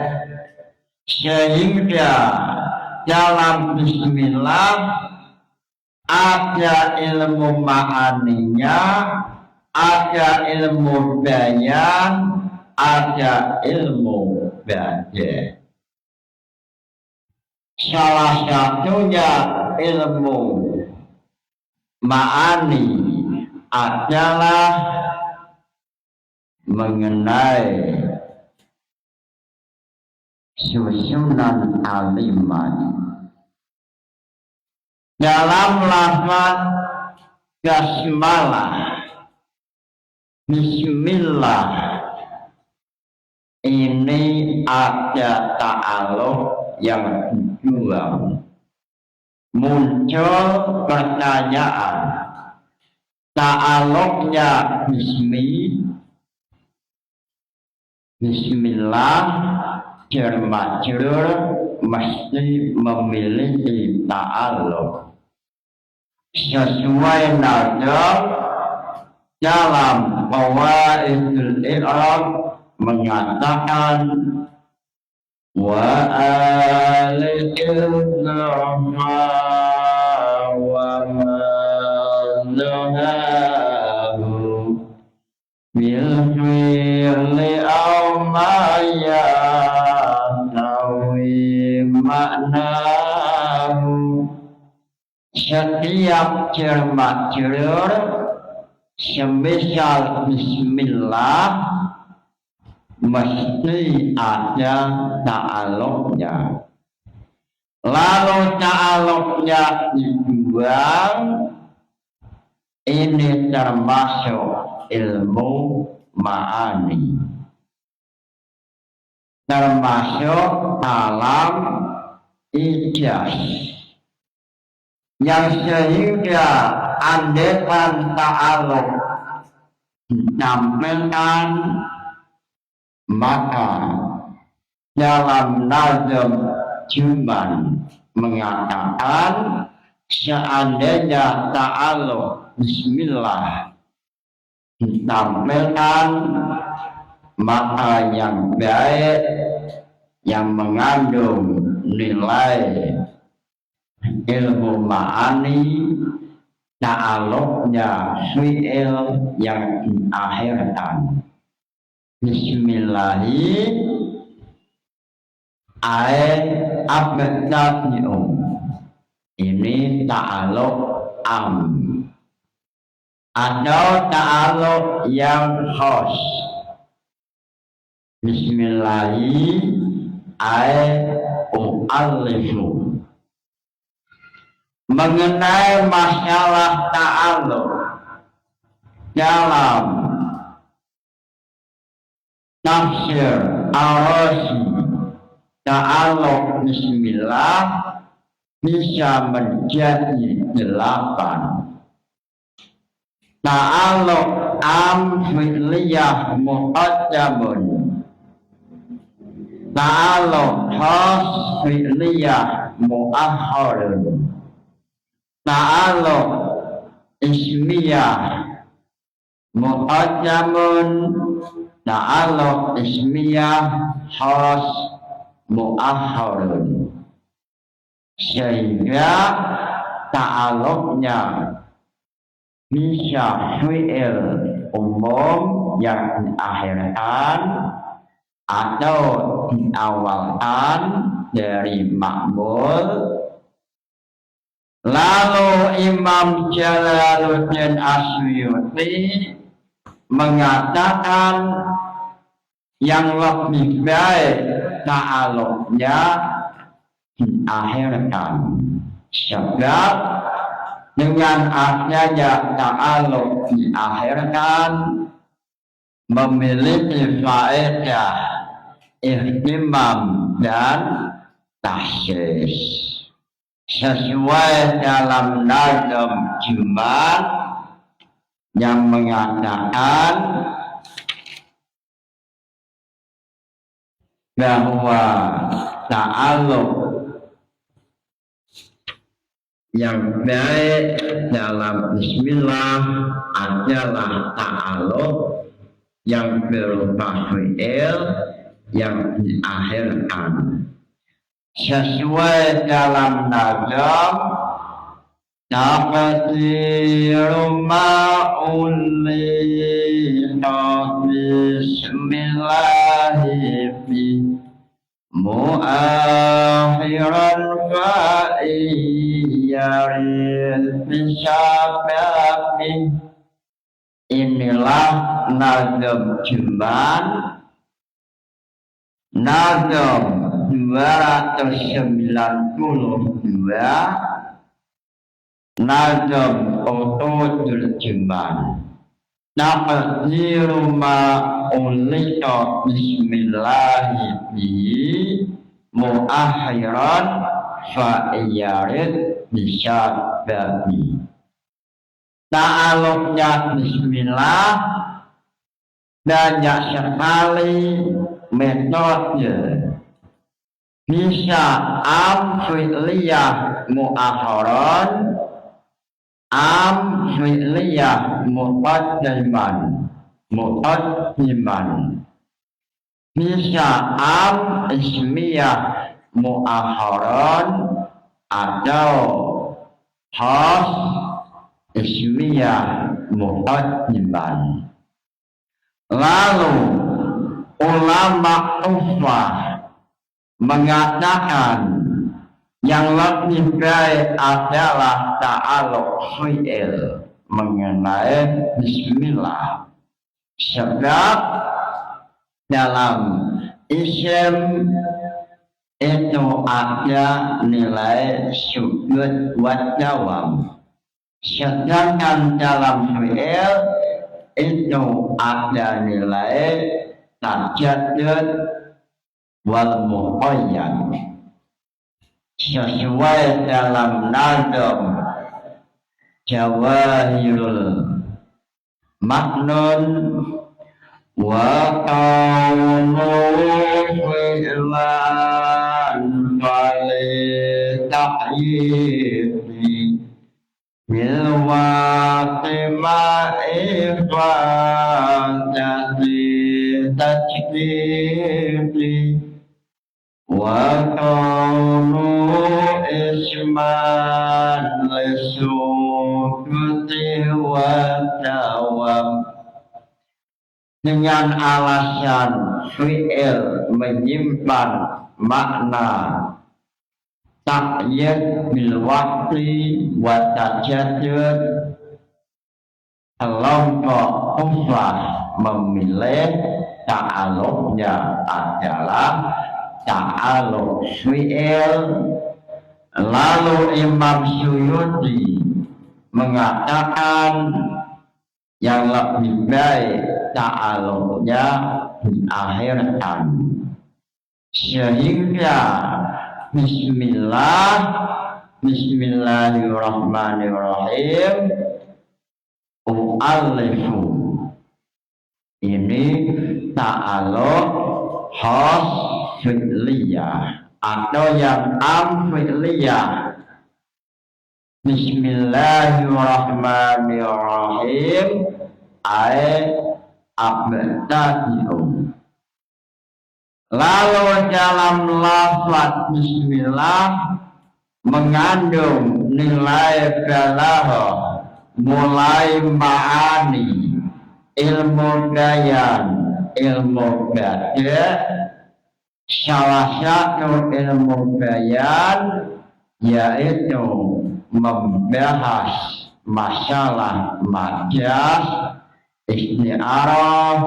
sehingga dalam bismillah ada ilmu ma'aninya, ada ilmu bayan, ada ilmu badian. Salah satunya ilmu ma'ani adalah mengenai susunan alimat dalam lafaz basmalah, bismillah. Ini ada ta'aluk yang kedua, muncul pertanyaan. Ta'aluknya bismillah majrur mesti memiliki ta'aluk sesuai nazam dalam qawaidul i'rab mengatakan wa al-izraha wa madhahu bil fi'li aw ma ya'nawi maknahu. Setiap jar-majrur semisal bismillah mesti ada ta'aluknya. Lalu ta'aluknya dibuang, ini termasuk ilmu ma'ani, termasuk alam ijaz, yang sehingga andekan ta'aluk ditampilkan, maka dalam nazam Juman mengatakan seandainya ta'aluk bismillah ditampilkan, maka yang baik yang mengandung nilai ilmu ma'ani ta'aluknya fi'il yang diakhirkan bismillahi abtadi'um. Ini ta'aluk am atau ta'aluk yang khas. Bismillahi u'allifu. Mengenai masalah ta'aluk dalam tafsir Ar-Razi, ta'aluk bismillah bisa menjadi 8. Ta'alluq am fi'liyah muqaddamun, ta'alluq khas fi'liyah mu'akhkharun, ta'alluq ismiyah muqaddamun, ta'alluq ismiyah khas mu'akhkharun. Sehingga ta'alluqnya bisa fi'il umum yang diakhirkan atau diawalkan dari ma'mul. Lalu Imam Jalaluddin Asyuyuti mengatakan yang lebih baik ta'alluqnya diakhirkan, sebab dengan adanya ta'alluq diakhirkan memiliki faedah ihtimam dan tahsis, sesuai dalam nazm Jumat yang mengatakan bahwa ta'alluq yang baik dalam bismillah adalah ta'alluq yang berupa fi'il yang diakhirkan, sesuai dalam nazam taqdiru ma'ulliqa bismillahi fi mu'akhiran fa'iyarin bisyababi. Inilah nazam Juman, nazam 292, nazam Utudul Juman. Taqdiru ma'ulliqa bismillahi bihi mu'akhiran fa'iyarid bisyababi. Ta'alluqnya bismillah banyak sekali metode, bisa am fi'liyah mu'akhiran, am fi'liyah muqaddiman, bisa am ismiyah mu'akhiran atau khas ismiyah muqaddiman. Lalu ulama Kufah mengatakan yang lebih baik adalah ta'alluq fi'il mengenai bismillah, sebab dalam isim itu ada nilai sujud wa dawam, sedangkan dalam fi'il itu ada nilai tajaddud wal muqayyad, sesuai dalam nazam Jawahirul Maknun wa qawlu fi'lan fali ta'yidi bil waqima ifadati tajdidi wa qawlu isman lisukuti wa dawam. Dengan alasan fi'il menyimpan makna ta'yid bil waqti wa tajaddud, kelompok Kufah memilih ta'alluqnya adalah ta'alluq fi'il. Lalu Imam Suyuti mengatakan yang lebih baik ta'alluqnya diakhirkan, sehingga bismillah Bismillahirrahmanirrahim. U'alifu. Ini ta'aluk khas fi'liyah atau yang fi'liyah. Bismillahirrahmanirrahim ay abtadi'um. Lalu dalam lafaz bismillah mengandung nilai balaghah, mulai ma'ani, ilmu bayan, ilmu badi'. Salah satu ilmu bayan yaitu membahas masalah majaz, isti'arah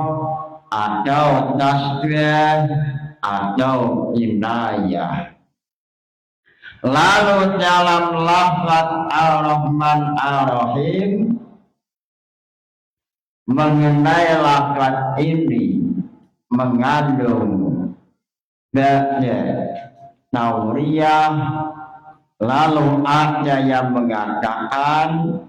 atau tasbih atau inayah. Lalu dalam lafaz Ar-Rahman Ar-Rahim mengenai lafaz ini mengandung ba'da tauriyah. Lalu ada yang mengatakan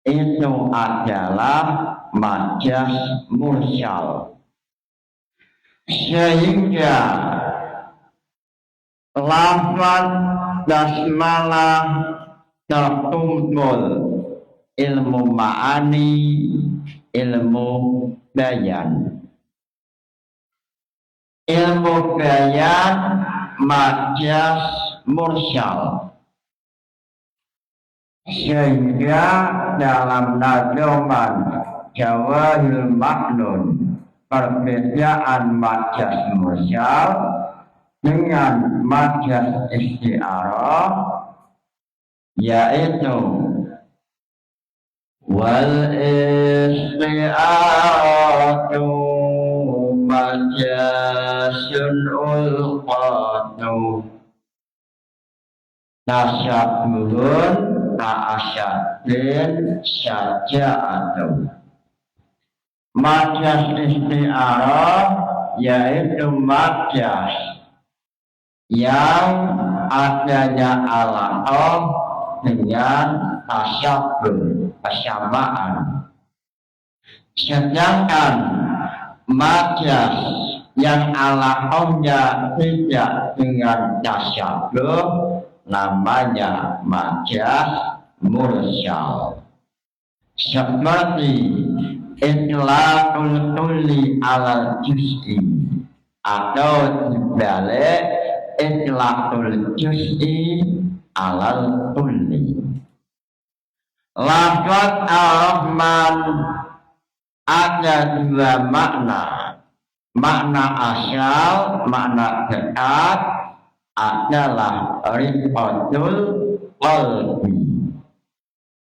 itu adalah majaz mursal, sehingga lafaz basmalah terkumpul ilmu ma'ani, ilmu bayan. Ilmu bayan majaz mursal, sehingga dalam nazoman Jawahirul Maknun perbedaan majaz mursal dengan majaz isti'arah yaitu wal isti'aratu majazun ulqatu tasyabhun ta'asyadin syaja'atu. Majaz isti'arah yaitu majaz yang adanya alaqah dengan tasyabbuh, persamaan. Sedangkan majaz yang alaqahnya tidak dengan tasyabbuh namanya majaz mursal. Seperti itlaqul kulli alal juz'i atau dibalik itlaqul juz'i alal kulli. Lafaz Ar-Rahman ada dua makna. Makna asal, makna dekat adalah rifatul qalbi,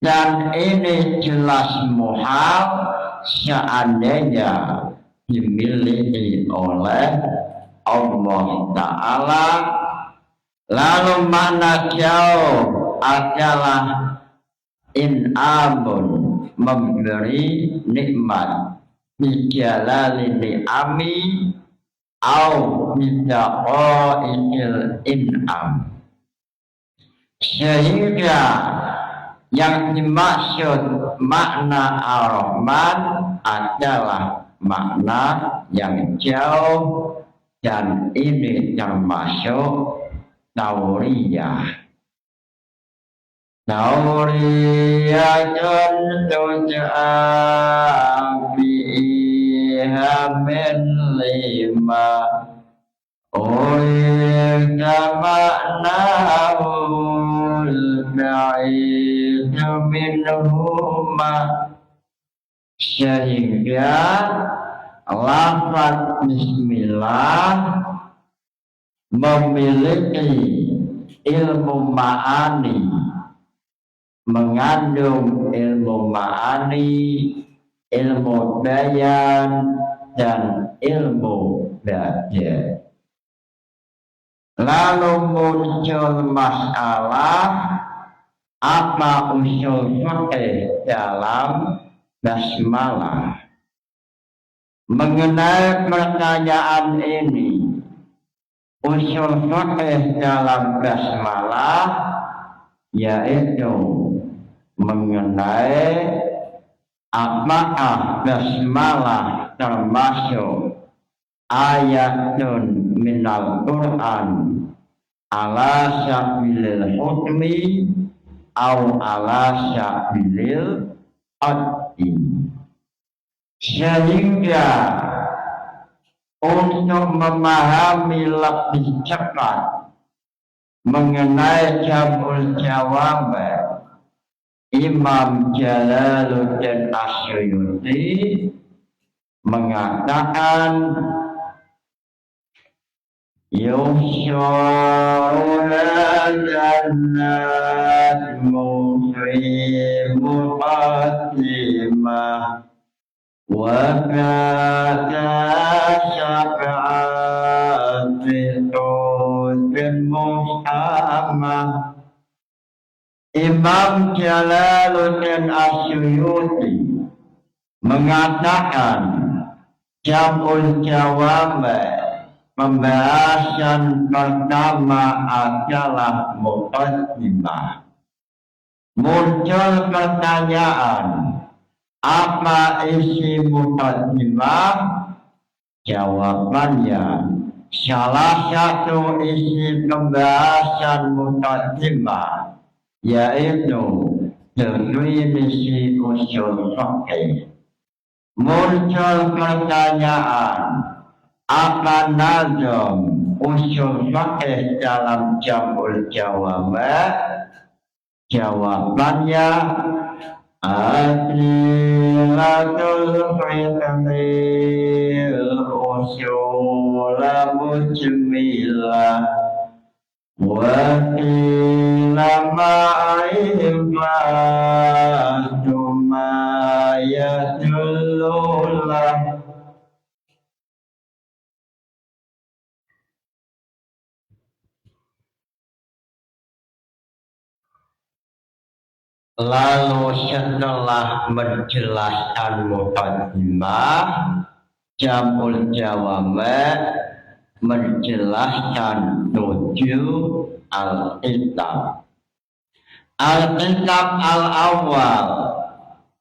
dan ini jelas muhal seandainya dimiliki oleh Allah Ta'ala. Lalu makna jauh adalah in'amun, memberi nikmat, bijalali ni'ami au bidaqa'iqil in'am. Sehingga yang dimaksud makna Ar-Rahman adalah makna yang jauh, dan ini termasuk tauriyah. Tauriyatun tuj'a biha min lima urika ma'nahul ba'idu minhuma. Sehingga lafaz bismillah memiliki ilmu ma'ani, mengandung ilmu ma'ani, ilmu bayan, dan ilmu badi'. Lalu muncul masalah apa usul fikih dalam basmalah. Mengenai pertanyaan ini, usul fikih dalam basmalah yaitu mengenai apakah basmalah termasuk ayatun minal Quran ala sabilil hukmi au ala sabilil qad'i, sehingga untuk memahami lebih cepat mengenai jamul jawab, Imam Jalaluddin Asyuyuti mengatakan yusyaruna jannat muhri muqaddimah wa kata syafa'atun bin Muhammad. Imam Jalaluddin Asyuyuti mengatakan jamul jawab pembahasan pertama adalah muqaddimah. Muncul pertanyaan, apa isi muqaddimah? Jawabannya, salah satu isi pembahasan muqaddimah yaitu definisi usul fikih. Muncul pertanyaan, apa nazam usul fikih dalam jamul jawab? Jawabannya, adilatul fiqhil usul mujmilah wa qila ma'ibadu ma yadullulah. Lalu setelah menjelaskan muqaddimah, jamul jawab menjelaskan 7 al-kitab. Al-kitab al-awwal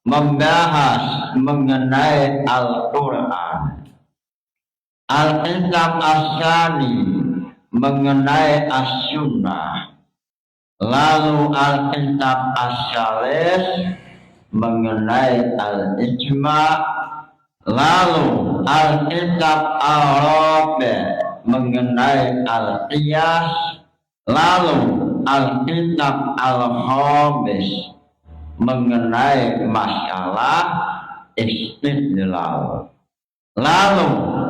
membahas mengenai Al-Quran. Al-kitab as-sani mengenai as-sunnah. Lalu al-kitab as-salis mengenai al-ijma'. Lalu al-kitab al-rabi' mengenai al-qiyas. Lalu al-kitab al-khamis mengenai masalah istidlal. Lalu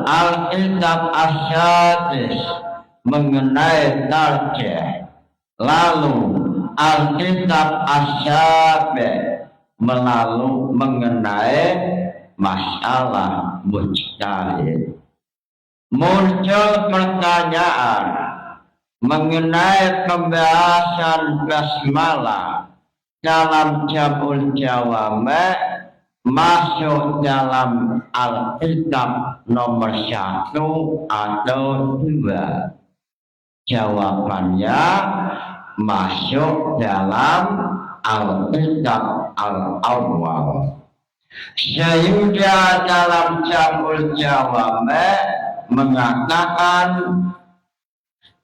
al-kitab as-sadis mengenai tarjih. Lalu al-kitab as-sabi' mengenai masalah mujtahid. Muncul pertanyaan mengenai pembahasan basmalah dalam jamul jawab masuk dalam al-kitab nomor 1 atau 2. Jawabannya masuk dalam al-kitab al-awwal. Sehingga dalam jamul jawab mengatakan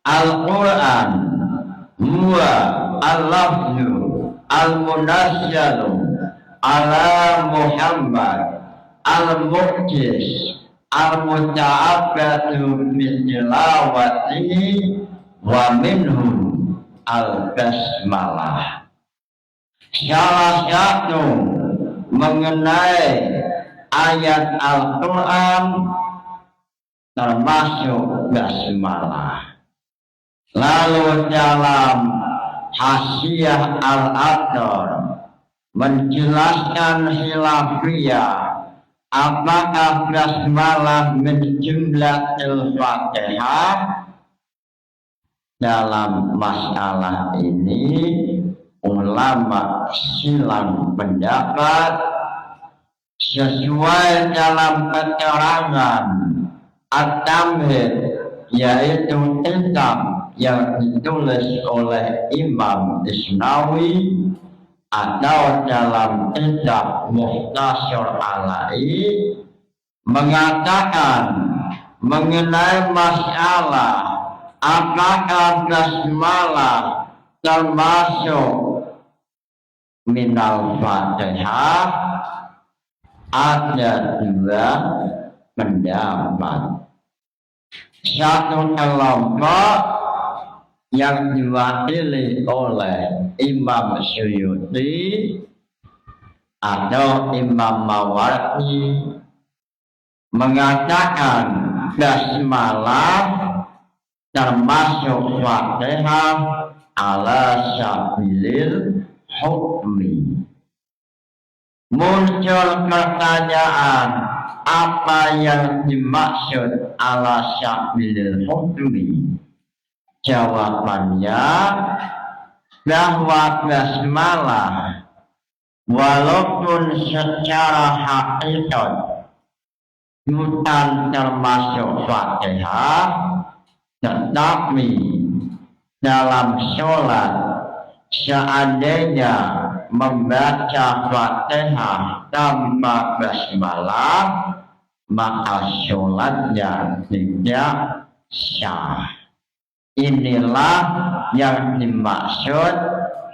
Al-Quran huwa al-lafzu al-munazzalu ala Muhammad al-muqtis al-muta'abbadu min tilawatihi wa minhum al-basmalah. Salah satu mengenai ayat Al-Quran termasuk basmalah. Lalu dalam Hasyiah Al-Adhar menjelaskan khilafiyah, apakah basmalah min jumlatil Fatihah. Dalam masalah ini ulama silang pendapat sesuai dalam keterangan At-Tamhid, yaitu kitab yang ditulis oleh Imam Isnawi atau dalam kitab Mukhtasar Alai mengatakan mengenai masalah apakah basmalah termasuk minal Fatihah, ada dua pendapat. Satu kelompok yang diwakili oleh Imam Suyuti atau Imam Mawardi mengatakan basmalah termasuk Fatihah ala sabilil hukmi. Muncul pertanyaan, apa yang dimaksud ala sabilil hukmi? Jawabannya bahwa basmalah walaupun secara hakikat bukan termasuk Fatihah, tetapi dalam sholat seandainya membaca Fatihah tanpa basmalah maka sholatnya tidak sah. Inilah yang dimaksud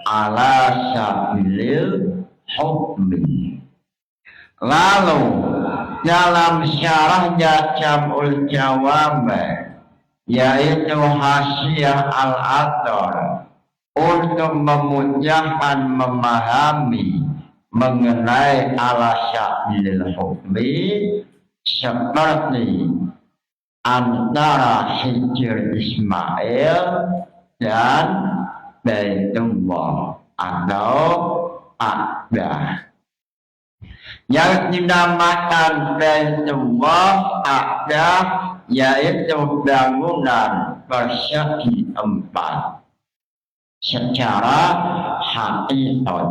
ala sabilil hukmi. Lalu dalam syarahnya Jam'ul Jawami yaitu Hasyiah Al-Athar untuk memudahkan memahami mengenai ala sabilil hukmi seperti antara Hijr Ismail dan Baitullah atau Ka'bah. Yang dinamakan Baitullah Ka'bah yaitu bangunan persegi 4 secara hakikat,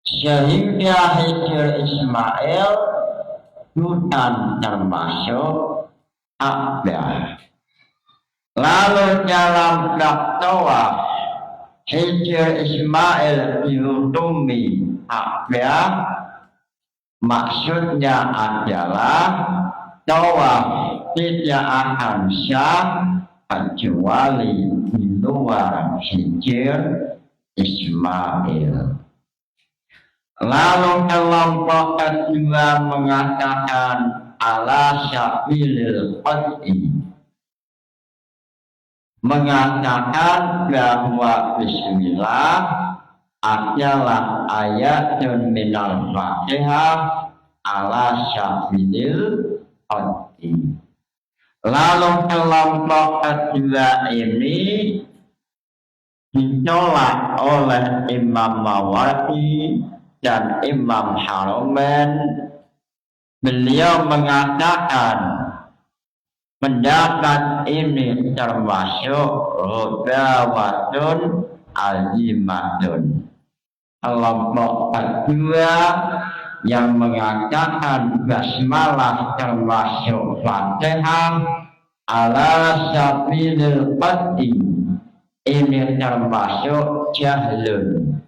sehingga Hijr Ismail bukan termasuk Ka'bah. Lalu dalam tawaf Hijr Ismail dihukumi Ka'bah, maksudnya adalah tawaf tidak akan sah kecuali di luar Hijr Ismail. Lalu kelompok kedua mengatakan ala sabilil qat'i, mengatakan bahwa bismillah adalah ayatun minal Fatihah ala sabilil qat'i. Lalu kelompok kedua ini ditolak oleh Imam Mawardi dan Imam Haramain. Beliau mengatakan pendapat ini termasuk rubawatun azimatun. Kelompok kedua yang mengatakan basmalah termasuk Fatihah ala sabilil qat'i ini termasuk jahlun.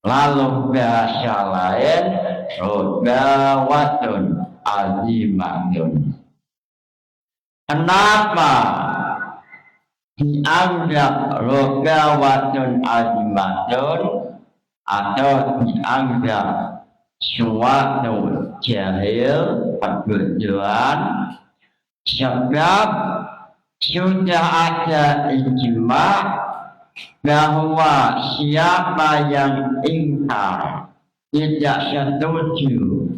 Lalu bahasa lain rubawatun azimatun. Kenapa dianggap rubawatun azimatun atau dianggap suatu jahil kebetulan? Sebab sudah ada ijma bahwa siapa yang ingkar tidak setuju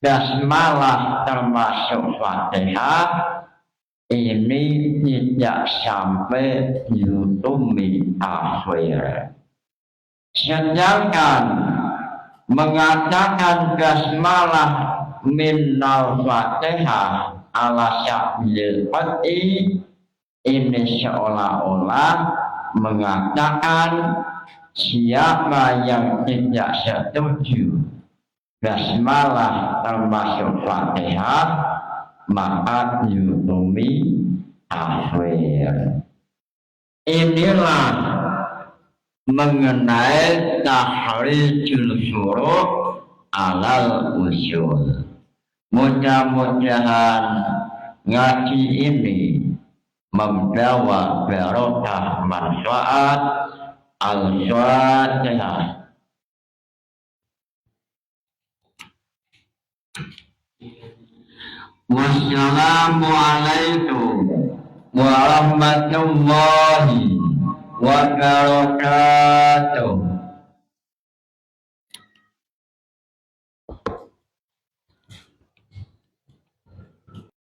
basmalah termasuk Fatihah ini tidak sampai dihukumi kafir. Sedangkan mengatakan basmalah minal Fatihah ala sabilil qat'i ini seolah-olah mengatakan siapa yang tidak setuju basmalah termasuk Fatihah maka dihukumi kafir. inilah mengenai tahrijul syuruk alal usul. Mudah-mudahan ngaji ini membawa barokah manfaat. Al-Fatihah. Wassalamualaikum warahmatullahi wabarakatuh.